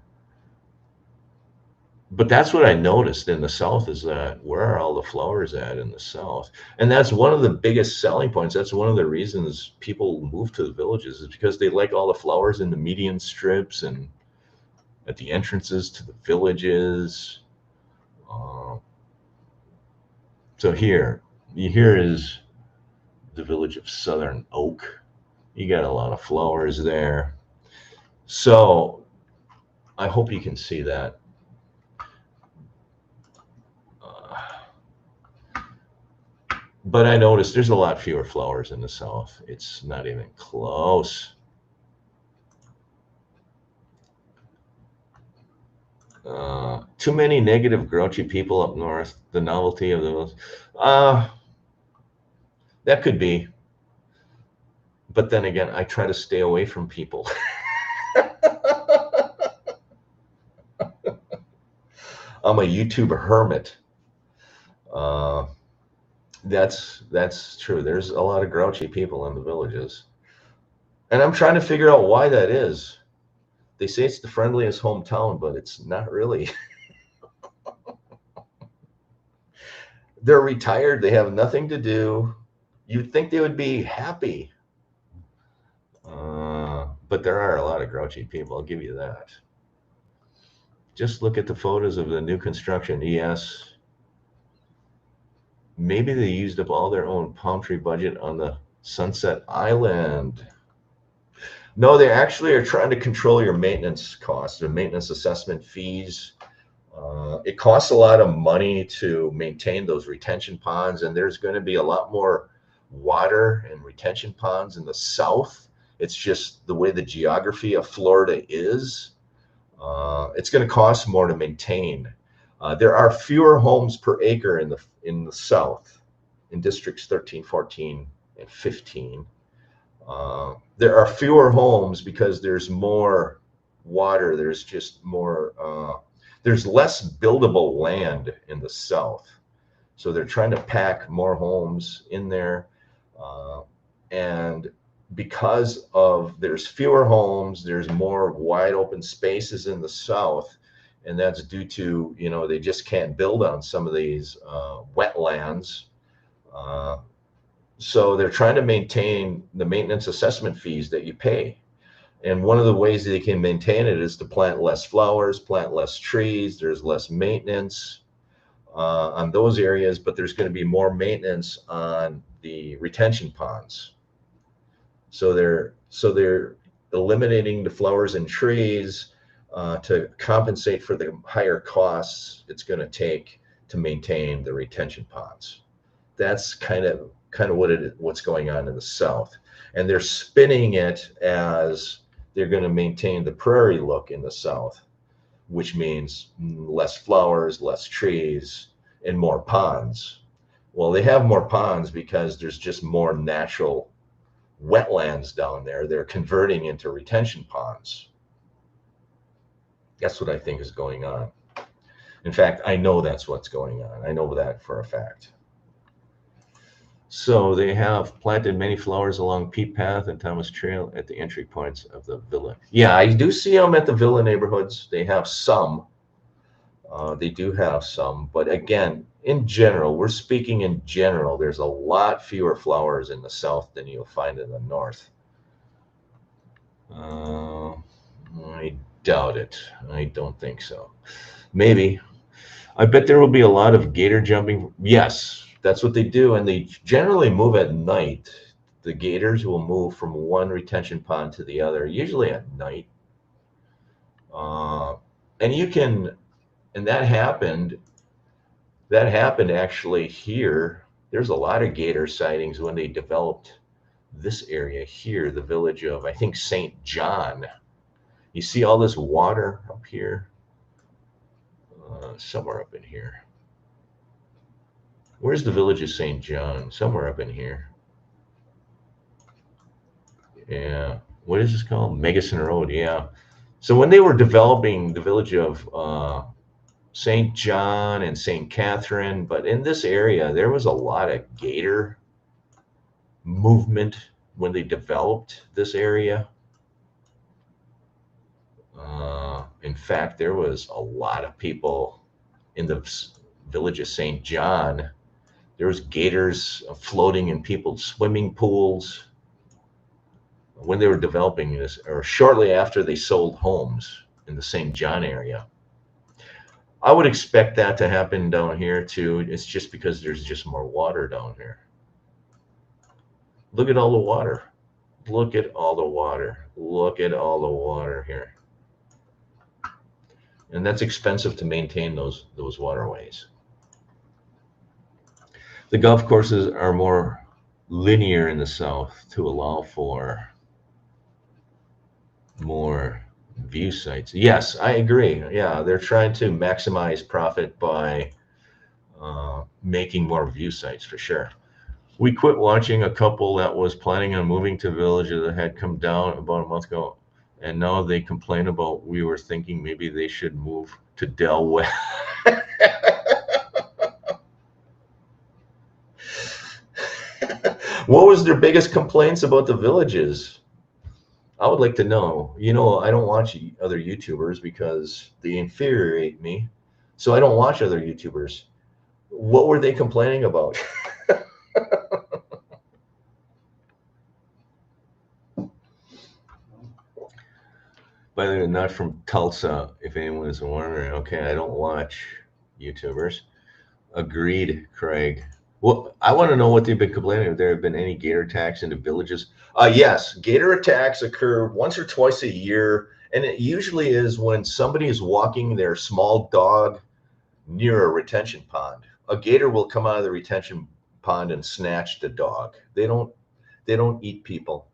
But that's what I noticed in the South, is that where are all the flowers at in the South? And that's one of the biggest selling points. That's one of the reasons people move to the villages, is because they like all the flowers in the median strips and at the entrances to the villages. So here is the village of Southern Oak. You got a lot of flowers there. So I hope you can see that. But I noticed there's a lot fewer flowers in the South. It's not even close. Too many negative, grouchy people up north. The novelty of those. That could be. But then again, I try to stay away from people. I'm a YouTube hermit. That's true. There's a lot of grouchy people in the villages. And I'm trying to figure out why that is. They say it's the friendliest hometown, but it's not really. They're retired, they have nothing to do. You'd think they would be happy. But there are a lot of grouchy people, I'll give you that. Just look at the photos of the new construction. Yes, maybe they used up all their own palm tree budget on the Sunset Island. No, they actually are trying to control your maintenance costs, or maintenance assessment fees. It costs a lot of money to maintain those retention ponds, and there's going to be a lot more water and retention ponds in the south. It's just the way the geography of Florida is. It's going to cost more to maintain. There are fewer homes per acre in the south, in districts 13, 14, and 15. There are fewer homes because there's more water. There's just more. There's less buildable land in the south, so they're trying to pack more homes in there, and because of there's fewer homes, there's more wide open spaces in the south, and that's due to they just can't build on some of these wetlands. So they're trying to maintain the maintenance assessment fees that you pay. And one of the ways they can maintain it is to plant less flowers, plant less trees. There's less maintenance on those areas, but there's going to be more maintenance on the retention ponds. So they're eliminating the flowers and trees to compensate for the higher costs it's going to take to maintain the retention ponds. That's kind of what's going on in the south, and they're spinning it as they're going to maintain the prairie look in the south, which means less flowers, less trees, and more ponds. Well, they have more ponds because there's just more natural wetlands down there. They're converting into retention ponds. That's what I think is going on. In fact, I know that's what's going on. I know that for a fact. So they have planted many flowers along Peat Path and Thomas Trail at the entry points of the villa. Yeah, I do see them at the villa neighborhoods. They have some. They do have some. But again, in general, we're speaking in general, there's a lot fewer flowers in the south than you'll find in the north. I doubt it. I don't think so. Maybe. I bet there will be a lot of gator jumping. Yes, that's what they do, and they generally move at night. The gators will move from one retention pond to the other, usually at night. And that happened actually here. There's a lot of gator sightings when they developed this area here, the village of, I think, St. John. You see all this water up here? Somewhere up in here. Where's the village of St. John? Somewhere up in here. Yeah. What is this called? Megason Road. Yeah. So when they were developing the village of St. John and St. Catherine, but in this area, there was a lot of gator movement when they developed this area. In fact, there was a lot of people in the village of St. John. There was gators floating in people's swimming pools when they were developing this, or shortly after they sold homes in the St. John area. I would expect that to happen down here too. It's just because there's just more water down here. Look at all the water. Look at all the water. Look at all the water here. And that's expensive to maintain those waterways. The golf courses are more linear in the south to allow for more view sites. Yes, I agree. Yeah, they're trying to maximize profit by making more view sites for sure. We quit watching a couple that was planning on moving to village that had come down about a month ago, and now they complain about we were thinking maybe they should move to Del Webb. What was their biggest complaints about the villages? I would like to know. You know, I don't watch other YouTubers because they infuriate me. So I don't watch other YouTubers. What were they complaining about? By the way, not from Tulsa, if anyone is wondering. Okay, I don't watch YouTubers. Agreed, Craig. Well, I want to know what they've been complaining. Have there been any gator attacks in the villages? Yes, gator attacks occur once or twice a year, and it usually is when somebody is walking their small dog near a retention pond. A gator will come out of the retention pond and snatch the dog. They don't eat people.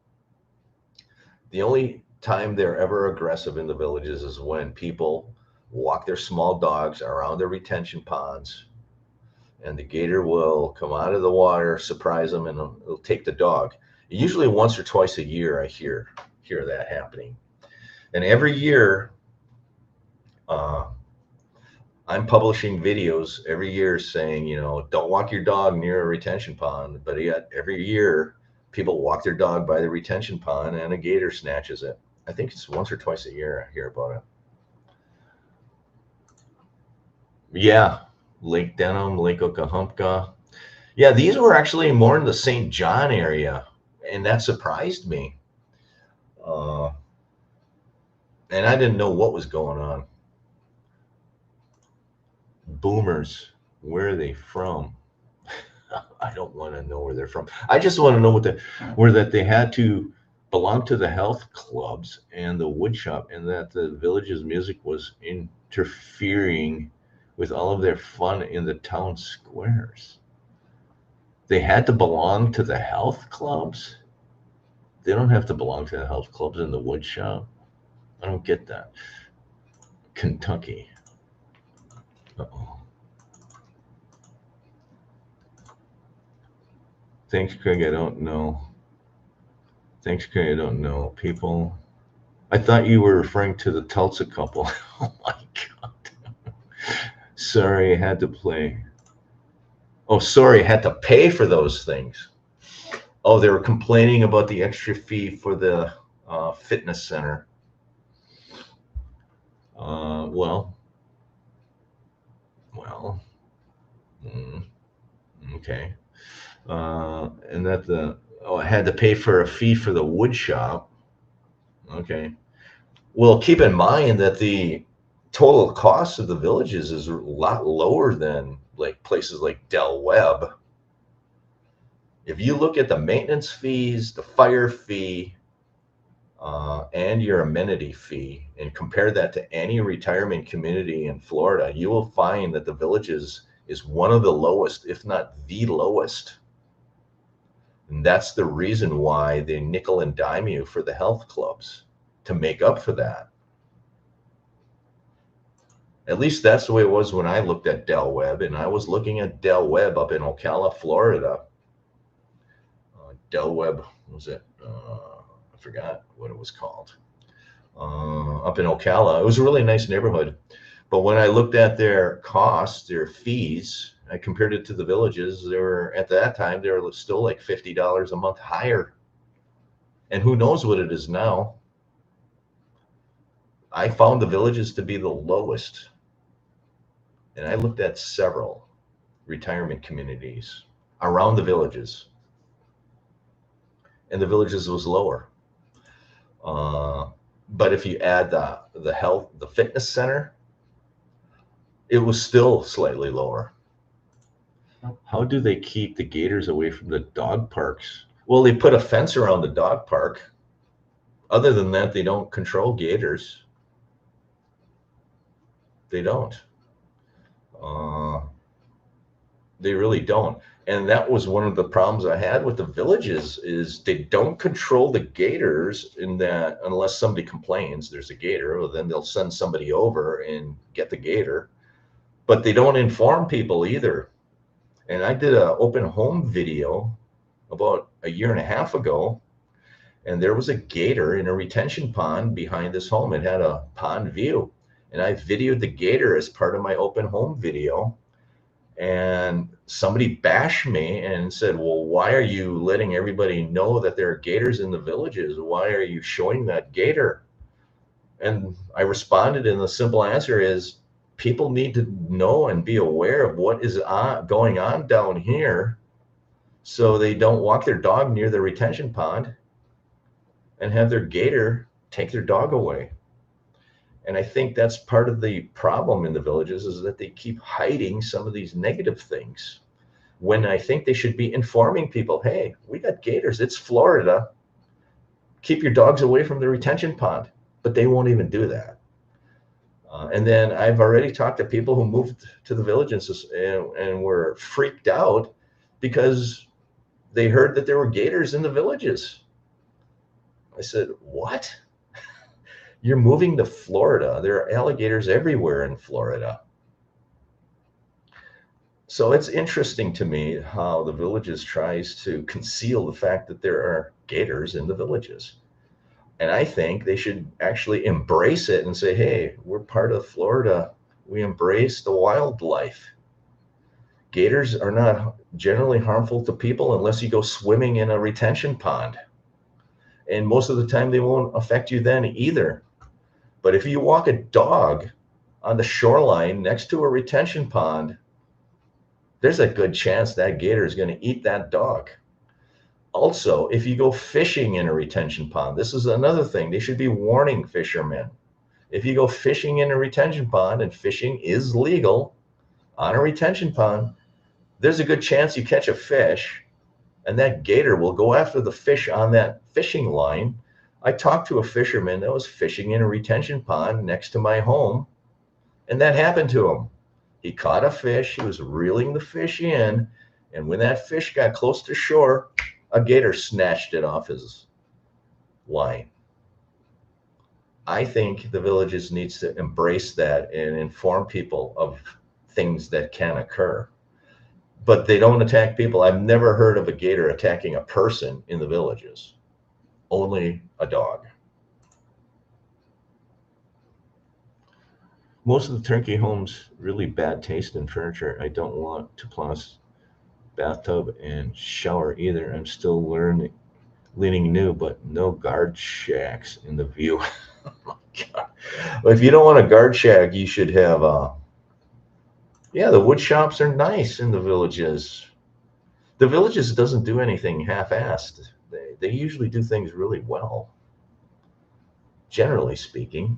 The only time they're ever aggressive in the villages is when people walk their small dogs around their retention ponds, and the gator will come out of the water, surprise them, and it'll take the dog. Usually once or twice a year, I hear that happening. And every year, I'm publishing videos every year saying, don't walk your dog near a retention pond. But yet every year, people walk their dog by the retention pond and a gator snatches it. I think it's once or twice a year I hear about it. Yeah, Lake Denham, Lake Okahumpka. Yeah, these were actually more in the St. John area, and that surprised me. And I didn't know what was going on. Boomers, where are they from? I don't want to know where they're from. I just want to know where that they had to belong to the health clubs and the wood shop, and that the village's music was interfering with all of their fun in the town squares. They had to belong to the health clubs. They don't have to belong to the health clubs in the wood shop. I don't get that. Kentucky. Uh-oh. Thanks, Craig. I don't know. Thanks, Craig. I don't know. People. I thought you were referring to the Tulsa couple. Oh my God. Sorry, I had to play. Oh, sorry, I had to pay for those things. Oh, they were complaining about the extra fee for the fitness center. Well, okay. And that I had to pay for a fee for the wood shop. Okay. Well, keep in mind that the total cost of the villages is a lot lower than like places like Del Webb. If you look at the maintenance fees, the fire fee, and your amenity fee, and compare that to any retirement community in Florida, you will find that the villages is one of the lowest, if not the lowest. And that's the reason why they nickel and dime you for the health clubs to make up for that. At least that's the way it was when I looked at Del Webb, and I was looking at Del Webb up in Ocala, Florida. Del Webb, was it? I forgot what it was called. Up in Ocala, it was a really nice neighborhood. But when I looked at their costs, their fees, I compared it to the villages. They were at that time they were still like $50 a month higher. And who knows what it is now? I found the villages to be the lowest. And I looked at several retirement communities around the villages, and the villages was lower. But if you add the fitness center, it was still slightly lower. How do they keep the gators away from the dog parks? Well, they put a fence around the dog park. Other than that, they don't control gators. They don't. They really don't. And that was one of the problems I had with the villages is they don't control the gators, in that unless somebody complains there's a gator, well, then they'll send somebody over and get the gator. But they don't inform people either. And I did an open home video about a year and a half ago, and there was a gator in a retention pond behind this home. It had a pond view. And I videoed the gator as part of my open home video. And somebody bashed me and said, well, why are you letting everybody know that there are gators in the villages? Why are you showing that gator? And I responded, and the simple answer is people need to know and be aware of what is going on down here so they don't walk their dog near the retention pond and have their gator take their dog away. And I think that's part of the problem in the villages, is that they keep hiding some of these negative things, when I think they should be informing people, hey, we got gators, it's Florida, keep your dogs away from the retention pond. But they won't even do that. And then I've already talked to people who moved to the villages and were freaked out because they heard that there were gators in the villages. I said, what? You're moving to Florida. There are alligators everywhere in Florida. So it's interesting to me how the villages tries to conceal the fact that there are gators in the villages. And I think they should actually embrace it and say, hey, we're part of Florida. We embrace the wildlife. Gators are not generally harmful to people unless you go swimming in a retention pond. And most of the time, they won't affect you then either. But if you walk a dog on the shoreline next to a retention pond, there's a good chance that gator is going to eat that dog. Also, if you go fishing in a retention pond, this is another thing. They should be warning fishermen. If you go fishing in a retention pond, and fishing is legal on a retention pond, there's a good chance you catch a fish, and that gator will go after the fish on that fishing line. I talked to a fisherman that was fishing in a retention pond next to my home, and that happened to him. He caught a fish, he was reeling the fish in, and when that fish got close to shore, a gator snatched it off his line. I think the villages needs to embrace that and inform people of things that can occur. But they don't attack people. I've never heard of a gator attacking a person in the villages, only a dog. Most of the turnkey homes, really bad taste in furniture. I don't want to plus bathtub and shower either. I'm still leaning new, but no guard shacks in the view. Oh my God. Well, if you don't want a guard shack, you should have yeah, the wood shops are nice in the villages. The villages doesn't do anything half-assed. They usually do things really well, generally speaking.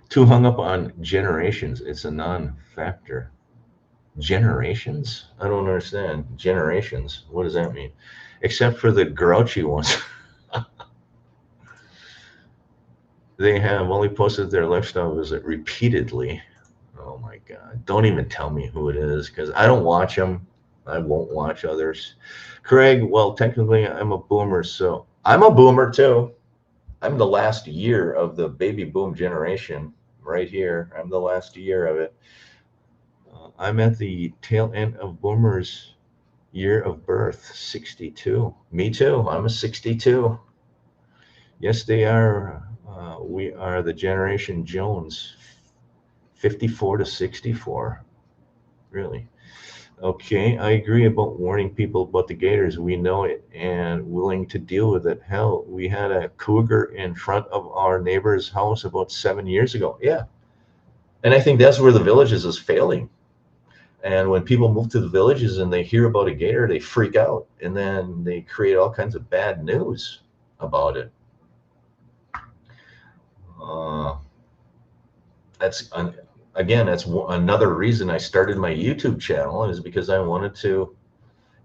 Too hung up on generations. It's a non-factor. Generations? I don't understand. Generations. What does that mean? Except for the grouchy ones. They have only posted their lifestyle visit repeatedly. Oh my God. Don't even tell me who it is, because I don't watch them. I won't watch others. Craig, well, technically I'm a boomer, so I'm a boomer too. I'm the last year of the baby boom generation right here. I'm the last year of it. I'm at the tail end of boomers' year of birth, 62. Me too. I'm a 62. Yes, they are. We are the Generation Jones, 54 to 64. Really. Okay, I agree about warning people about the gators. We know it and willing to deal with it. Hell, we had a cougar in front of our neighbor's house about 7 years ago. Yeah. And I think that's where the villages is failing. And when people move to the villages and they hear about a gator, they freak out, and then they create all kinds of bad news about it. Uh, that's again, that's another reason I started my YouTube channel, is because I wanted to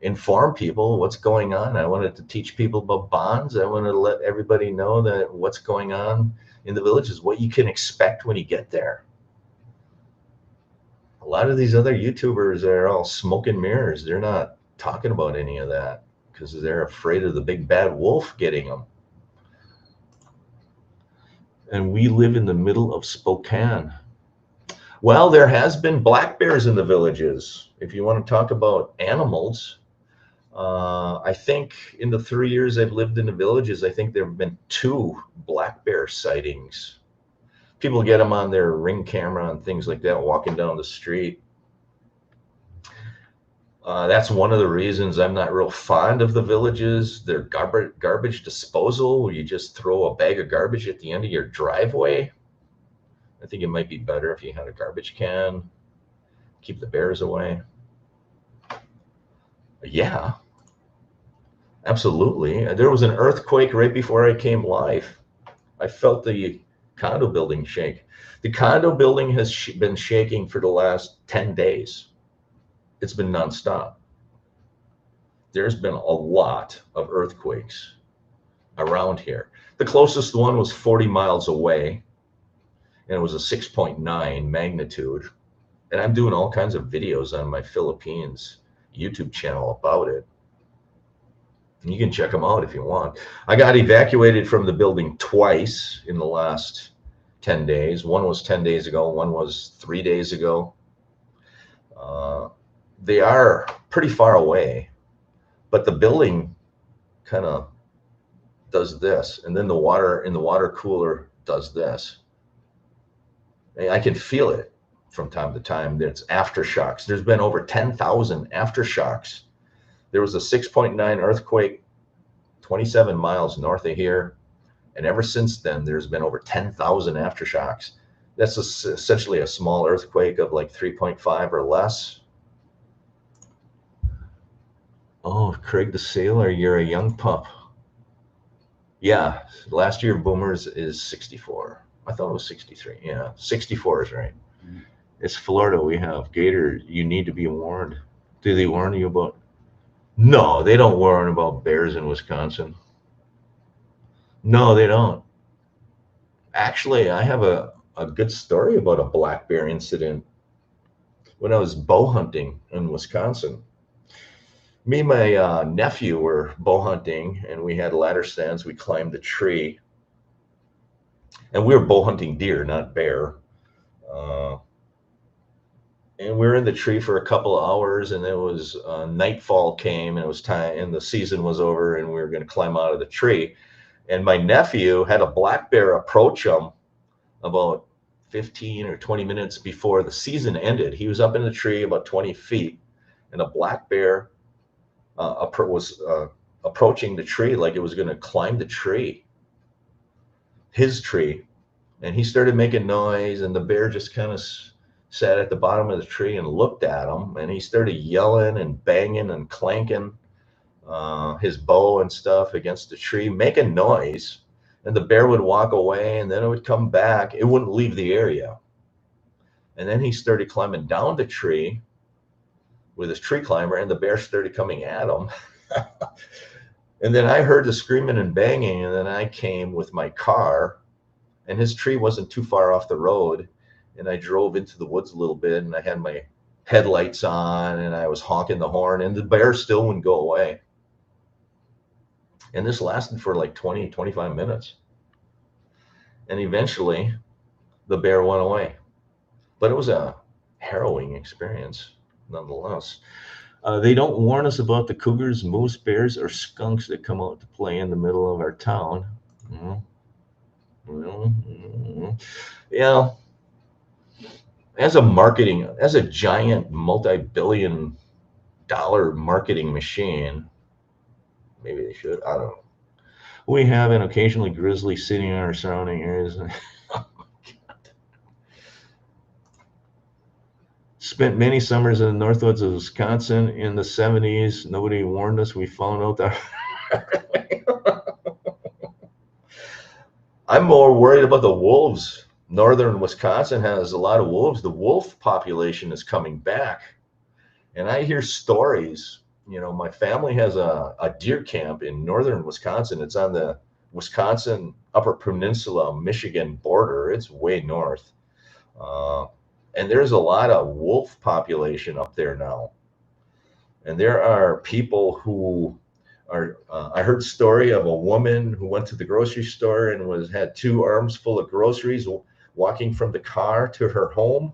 inform people what's going on. I wanted to teach people about bonds. I wanted to let everybody know that what's going on in the villages, what you can expect when you get there. A lot of these other YouTubers are all smoke and mirrors. They're not talking about any of that because they're afraid of the big bad wolf getting them. And we live in the middle of Spokane. Well, there has been black bears in the villages. If you want to talk about animals, I think in the 3 years I've lived in the villages, I think there have been 2 black bear sightings. People get them on their Ring camera and things like that, walking down the street. That's one of the reasons I'm not real fond of the villages. Their garbage disposal, where you just throw a bag of garbage at the end of your driveway. I think it might be better if you had a garbage can. Keep the bears away. Yeah, absolutely. There was an earthquake right before I came live. I felt the condo building shake. The condo building has been shaking for the last 10 days. It's been nonstop. There's been a lot of earthquakes around here. The closest one was 40 miles away, and it was a 6.9 magnitude. And I'm doing all kinds of videos on my Philippines YouTube channel about it. You can check them out if you want. I got evacuated from the building twice in the last 10 days. One was 10 days ago, one was 3 days ago. They are pretty far away, but the building kind of does this, and then the water in the water cooler does this. And I can feel it from time to time. There's aftershocks. There's been over 10,000 aftershocks. There was a 6.9 earthquake 27 miles north of here, and ever since then, there's been over 10,000 aftershocks. That's essentially a small earthquake of like 3.5 or less. Oh, Craig the Sailor, you're a young pup. Yeah, last year Boomers is 64. I thought it was 63. Yeah, 64 is right. It's Florida. We have Gator. You need to be warned. Do they warn you about? No, they don't warn about bears in Wisconsin. No, they don't. Actually, I have a good story about a black bear incident when I was bow hunting in Wisconsin. Me and my nephew were bow hunting, and we had ladder stands. We climbed a tree, and we were bow hunting deer, not bear. And we were in the tree for a couple of hours, and it was nightfall came, and it was time, and the season was over, and we were going to climb out of the tree. And my nephew had a black bear approach him about 15 or 20 minutes before the season ended. He was up in the tree about 20 feet, and a black bear was approaching the tree like it was going to climb the tree, his tree. And he started making noise, and the bear just kind of sat at the bottom of the tree and looked at him, and he started yelling and banging and clanking his bow and stuff against the tree, making noise. And the bear would walk away, and then it would come back. It wouldn't leave the area. And then he started climbing down the tree with his tree climber, and the bear started coming at him. And then I heard the screaming and banging, and then I came with my car, and his tree wasn't too far off the road. And I drove into the woods a little bit, and I had my headlights on, and I was honking the horn, and the bear still wouldn't go away. And this lasted for like 20, 25 minutes. And eventually the bear went away. But it was a harrowing experience nonetheless. They don't warn us about the cougars, moose, bears, or skunks that come out to play in the middle of our town. Yeah. As a giant multi-billion-dollar marketing machine, maybe they should. I don't know. We have an occasionally grizzly sitting in our surrounding areas. Oh my God. Spent many summers in the northwoods of Wisconsin in the 70s. Nobody warned us. We found out that. I'm more worried about the wolves. Northern Wisconsin has a lot of wolves. The wolf population is coming back. And I hear stories. You know, my family has a deer camp in northern Wisconsin. It's on the Wisconsin Upper Peninsula, Michigan border. It's way north. And there's a lot of wolf population up there now. And there are people who are, I heard a story of a woman who went to the grocery store and had 2 arms full of groceries walking from the car to her home.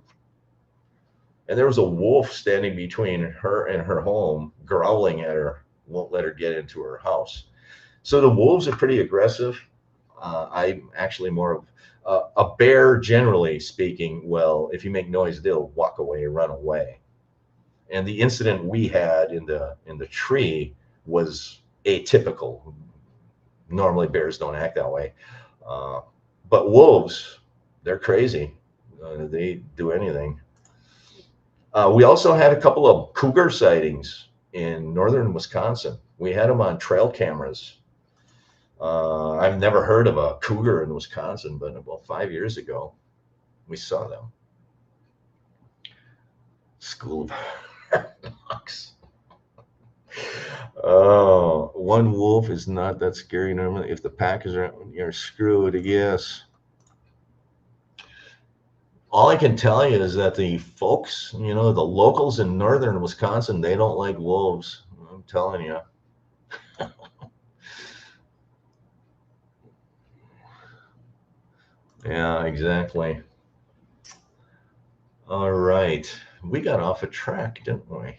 And there was a wolf standing between her and her home, growling at her, won't let her get into her house. So the wolves are pretty aggressive. I'm actually more of A bear, generally speaking, well, if you make noise, they'll walk away and run away. And the incident we had in the tree was atypical. Normally, bears don't act that way, but wolves, they're crazy. They do anything. We also had a couple of cougar sightings in northern Wisconsin. We had them on trail cameras. I've never heard of a cougar in Wisconsin, but about 5 years ago, we saw them. School of Hawks. Oh, one wolf is not that scary normally. If the pack is around, you're screwed, yes. All I can tell you is that the folks, the locals in northern Wisconsin, they don't like wolves. I'm telling you. Yeah, exactly. All right. We got off a track, didn't we?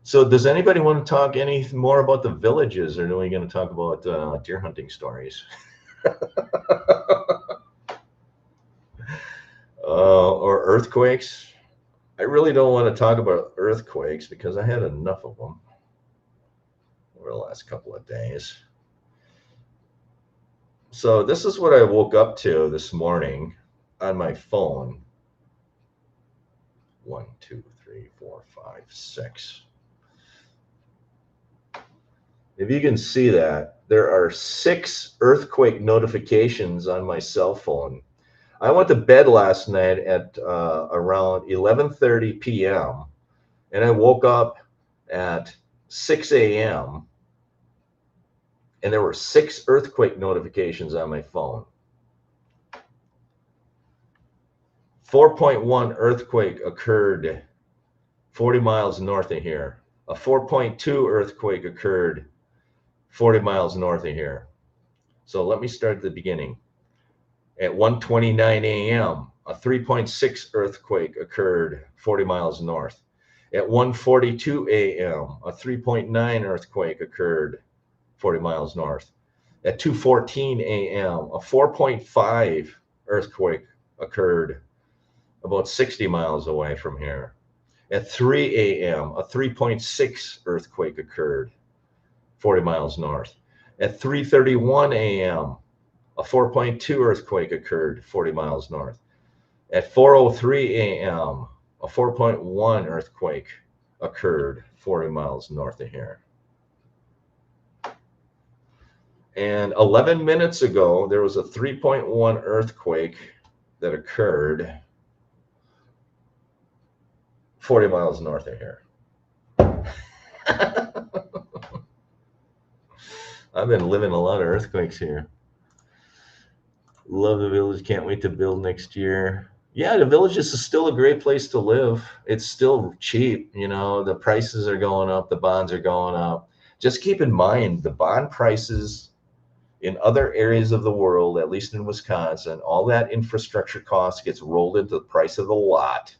So does anybody want to talk any more about the villages, or are we going to talk about deer hunting stories? Or earthquakes? I really don't want to talk about earthquakes because I had enough of them over the last couple of days. So this is what I woke up to this morning on my phone. 1, 2, 3, 4, 5, 6. If you can see that, there are 6 earthquake notifications on my cell phone. I went to bed last night at around 11:30 p.m. and I woke up at 6 a.m. and there were 6 earthquake notifications on my phone. 4.1 earthquake occurred 40 miles north of here. A 4.2 earthquake occurred 40 miles north of here. So let me start at the beginning. At 1:29 a.m., a 3.6 earthquake occurred 40 miles north. At 1:42 a.m., a 3.9 earthquake occurred 40 miles north. At 2:14 a.m., a 4.5 earthquake occurred about 60 miles away from here. At 3 a.m., a 3.6 earthquake occurred 40 miles north. At 3:31 a.m., a 4.2 earthquake occurred 40 miles north. At 4:03 a.m., a 4.1 earthquake occurred 40 miles north of here. And 11 minutes ago, there was a 3.1 earthquake that occurred 40 miles north of here. I've been living a lot of earthquakes here. Love the village. Can't wait to build next year. Yeah, the village is still a great place to live. It's still cheap. The prices are going up. The bonds are going up. Just keep in mind the bond prices in other areas of the world, at least in Wisconsin, all that infrastructure cost gets rolled into the price of the lot.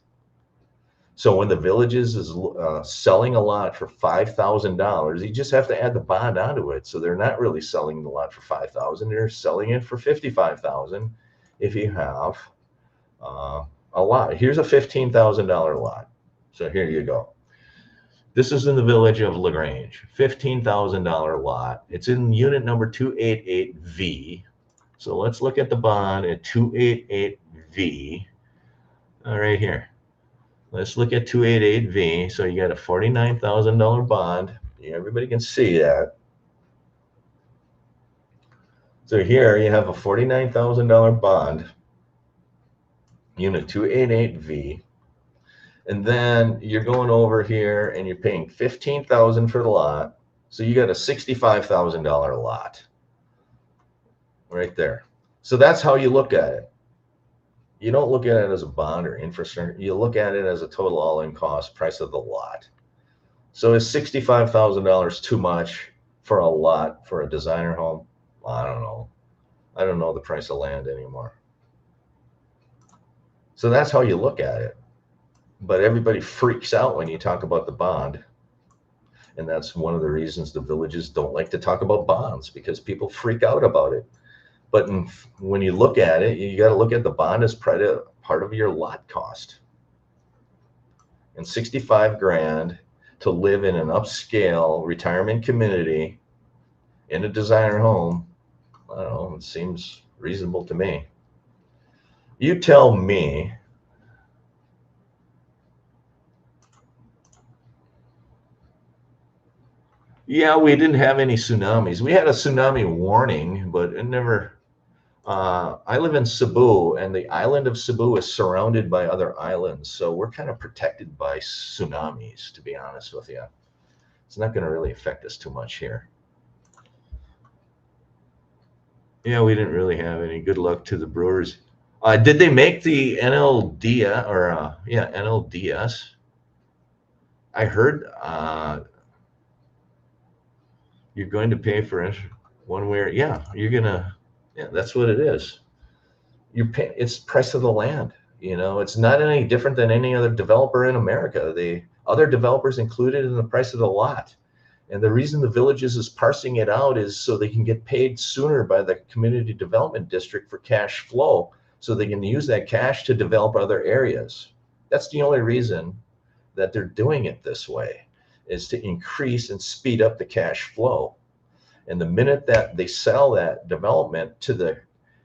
So when the villages is selling a lot for $5,000, you just have to add the bond onto it. So they're not really selling the lot for $5,000; they're selling it for $55,000. If you have a lot, here's a $15,000 lot. So here you go. This is in the village of LaGrange, $15,000 lot. It's in unit number 288V. So let's look at the bond at 288V. All right here. Let's look at 288V. So you got a $49,000 bond. Everybody can see that. So here you have a $49,000 bond, unit 288V. And then you're going over here and you're paying $15,000 for the lot. So you got a $65,000 lot right there. So that's how you look at it. You don't look at it as a bond or infrastructure. You look at it as a total all-in cost price of the lot. So is $65,000 too much for a lot for a designer home? I don't know. I don't know the price of land anymore. So that's how you look at it. But everybody freaks out when you talk about the bond. And that's one of the reasons the villages don't like to talk about bonds, because people freak out about it. But when you look at it, you got to look at the bond as part of your lot cost. And 65 grand to live in an upscale retirement community in a designer home, I don't know, it seems reasonable to me. You tell me. Yeah, we didn't have any tsunamis. We had a tsunami warning, but it never. I live in Cebu, and the island of Cebu is surrounded by other islands, so we're kind of protected by tsunamis, to be honest with you. It's not going to really affect us too much here. Yeah, we didn't really have any. Good luck to the Brewers. Did they make the NLDS or NLDS? I heard you're going to pay for it one way. Yeah, you're gonna. Yeah, that's what it is. You pay. It's price of the land. It's not any different than any other developer in America. The other developers included in the price of the lot. And the reason the Villages is parsing it out is so they can get paid sooner by the community development district for cash flow, so they can use that cash to develop other areas. That's the only reason that they're doing it this way, is to increase and speed up the cash flow. And the minute that they sell that development to the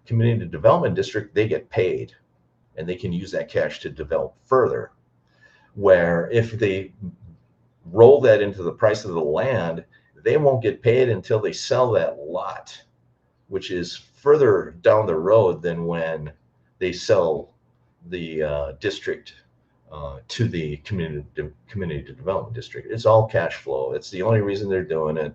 community development district, they get paid, and they can use that cash to develop further. Where if they roll that into the price of the land, they won't get paid until they sell that lot, which is further down the road than when they sell the district to the community development district. It's all cash flow. It's the only reason they're doing it.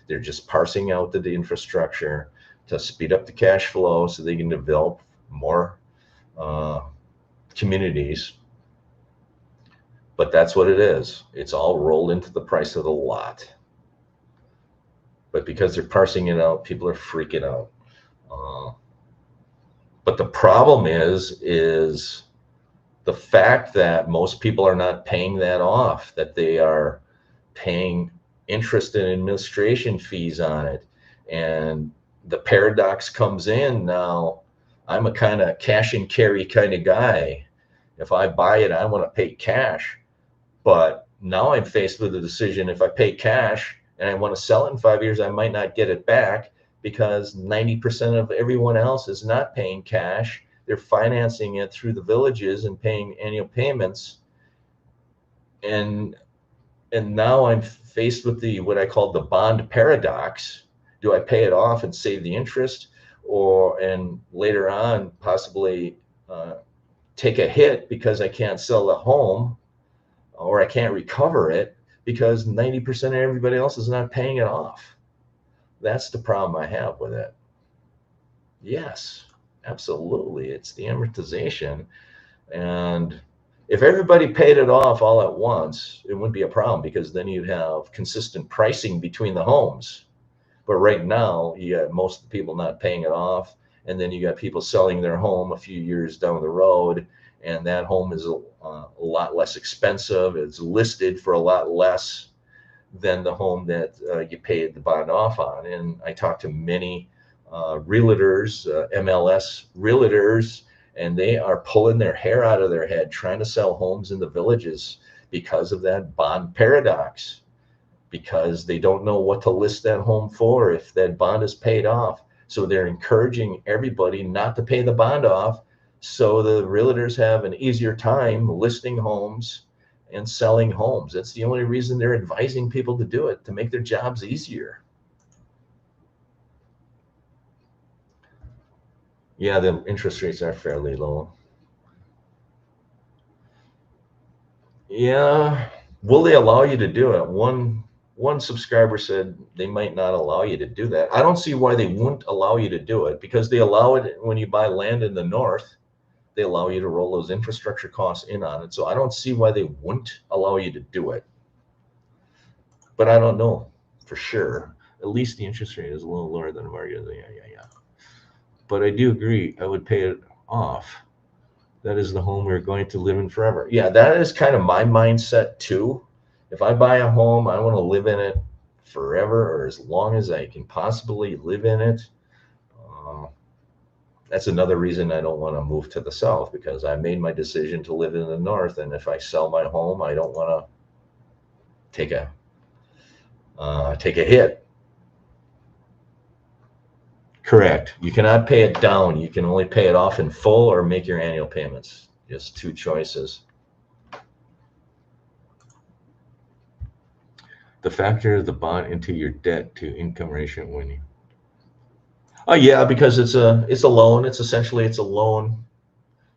They're just parsing out the infrastructure to speed up the cash flow so they can develop more communities. But that's what it is. It's all rolled into the price of the lot. But because they're parsing it out, people are freaking out. But the problem is the fact that most people are not paying that off, that they are paying interest and administration fees on it. And the paradox comes in now. I'm a kind of cash and carry kind of guy. If I buy it, I want to pay cash. But now I'm faced with the decision, if I pay cash and I want to sell it in 5 years, I might not get it back because 90% of everyone else is not paying cash. They're financing it through the Villages and paying annual payments. And now I'm faced with what I call the bond paradox. Do I pay it off and save the interest, and later on possibly take a hit because I can't sell the home, or I can't recover it because 90% of everybody else is not paying it off? That's the problem I have with it. Yes, absolutely. It's the amortization. And if everybody paid it off all at once, it wouldn't be a problem, because then you'd have consistent pricing between the homes. But right now, you got most of the people not paying it off, and then you got people selling their home a few years down the road, and that home is a lot less expensive. It's listed for a lot less than the home that you paid the bond off on. And I talked to many realtors, MLS realtors, and they are pulling their hair out of their head trying to sell homes in the Villages because of that bond paradox, because they don't know what to list that home for if that bond is paid off. So they're encouraging everybody not to pay the bond off, so the realtors have an easier time listing homes and selling homes. That's the only reason they're advising people to do it, to make their jobs easier. Yeah, the interest rates are fairly low. Yeah. Will they allow you to do it? One subscriber said they might not allow you to do that. I don't see why they wouldn't allow you to do it, because they allow it when you buy land in the north. They allow you to roll those infrastructure costs in on it. So I don't see why they wouldn't allow you to do it. But I don't know for sure. At least the interest rate is a little lower than America. Yeah. But I do agree, I would pay it off. That is the home we're going to live in forever. Yeah, that is kind of my mindset too. If I buy a home, I want to live in it forever, or as long as I can possibly live in it. That's another reason I don't want to move to the south, because I made my decision to live in the north, and if I sell my home, I don't want to take a hit. Correct. You cannot pay it down. You can only pay it off in full or make your annual payments. Just two choices. The factor of the bond into your debt to income ratio when you. Oh yeah, because it's a loan. It's a loan.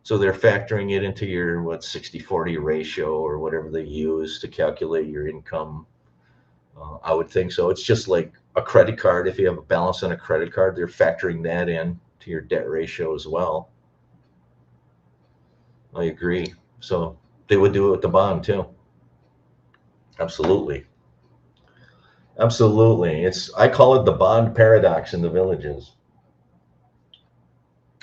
So they're factoring it into your 60/40 ratio or whatever they use to calculate your income. I would think so. It's just like a credit card. If you have a balance on a credit card, they're factoring that in to your debt ratio as well. I agree. So they would do it with the bond too. Absolutely. Absolutely. I call it the bond paradox in the Villages.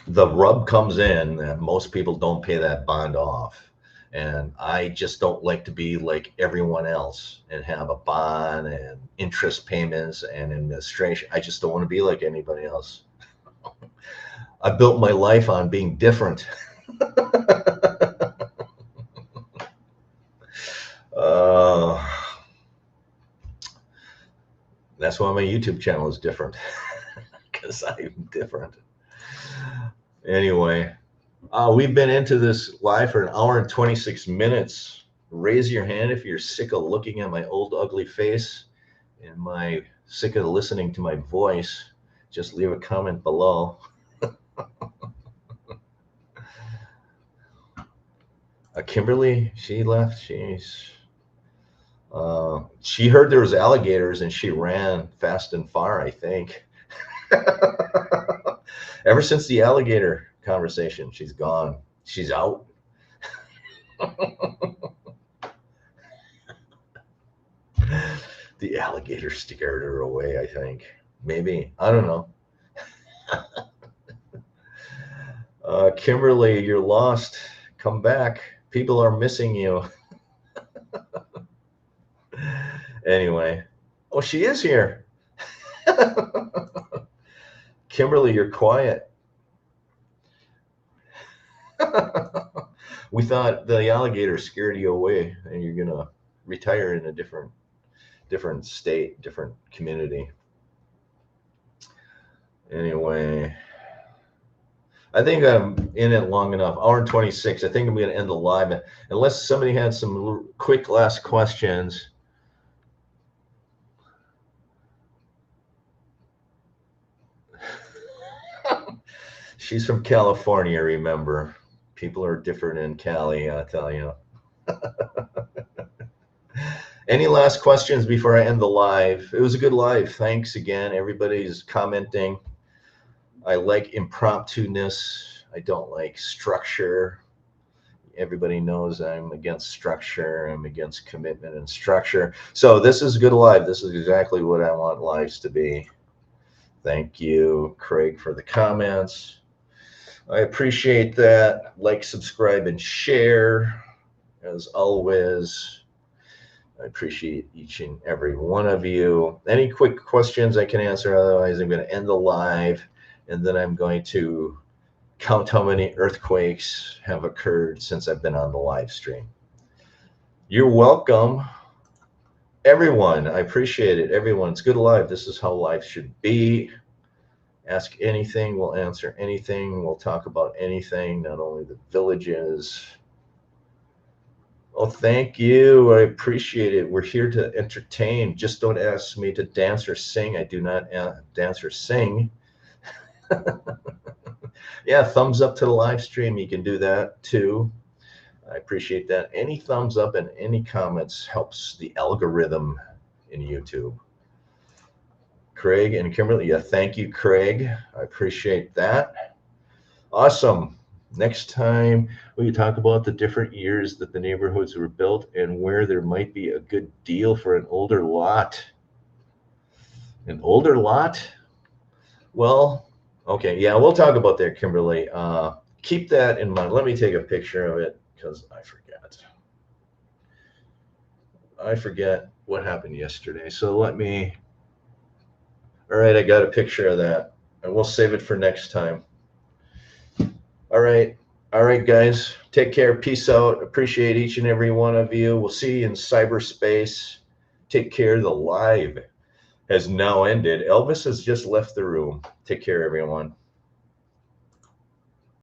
The rub comes in that most people don't pay that bond off. And I just don't like to be like everyone else and have a bond and interest payments and administration. I just don't want to be like anybody else. I built my life on being different. uh, that's why my YouTube channel is different, because I'm different. Anyway, we've been into this live for an hour and 26 minutes. Raise your hand if you're sick of looking at my old ugly face and sick of listening to my voice. Just leave a comment below. Kimberly, she left. She heard there was alligators and she ran fast and far, I think. Ever since the alligator conversation, she's gone. She's out. The alligator scared her away, I think. Maybe. I don't know. Kimberly, you're lost. Come back. People are missing you. Anyway. Oh, she is here. Kimberly, you're quiet. We thought the alligator scared you away and you're going to retire in a different state, different community. Anyway, I think I'm in it long enough. Hour and 26. I think I'm going to end the live unless somebody had some quick last questions. She's from California, remember. People are different in Cali, I tell you. Any last questions before I end the live? It was a good live. Thanks again. Everybody's commenting. I like impromptu-ness. I don't like structure. Everybody knows I'm against structure. I'm against commitment and structure. So this is a good live. This is exactly what I want lives to be. Thank you, Craig, for the comments. I appreciate that. Like, subscribe, and share. As always, I appreciate each and every one of you. Any quick questions I can answer? Otherwise, I'm going to end the live, and then I'm going to count how many earthquakes have occurred since I've been on the live stream. You're welcome, everyone. I appreciate it. Everyone, it's good live. This is how life should be. Ask anything, we'll answer anything. We'll talk about anything, not only the Villages. Oh, thank you. I appreciate it. We're here to entertain. Just don't ask me to dance or sing. I do not dance or sing. Yeah, thumbs up to the live stream. You can do that too. I appreciate that. Any thumbs up and any comments helps the algorithm in YouTube. Craig and Kimberly, yeah, thank you, Craig. I appreciate that. Awesome. Next time we talk about the different years that the neighborhoods were built and where there might be a good deal for an older lot. An older lot? Well, okay, yeah, we'll talk about that, Kimberly. Keep that in mind. Let me take a picture of it because I forget. I forget what happened yesterday. So let me. All right, I got a picture of that, and we'll save it for next time. All right. All right, guys. Take care. Peace out. Appreciate each and every one of you. We'll see you in cyberspace. Take care. The live has now ended. Elvis has just left the room. Take care, everyone.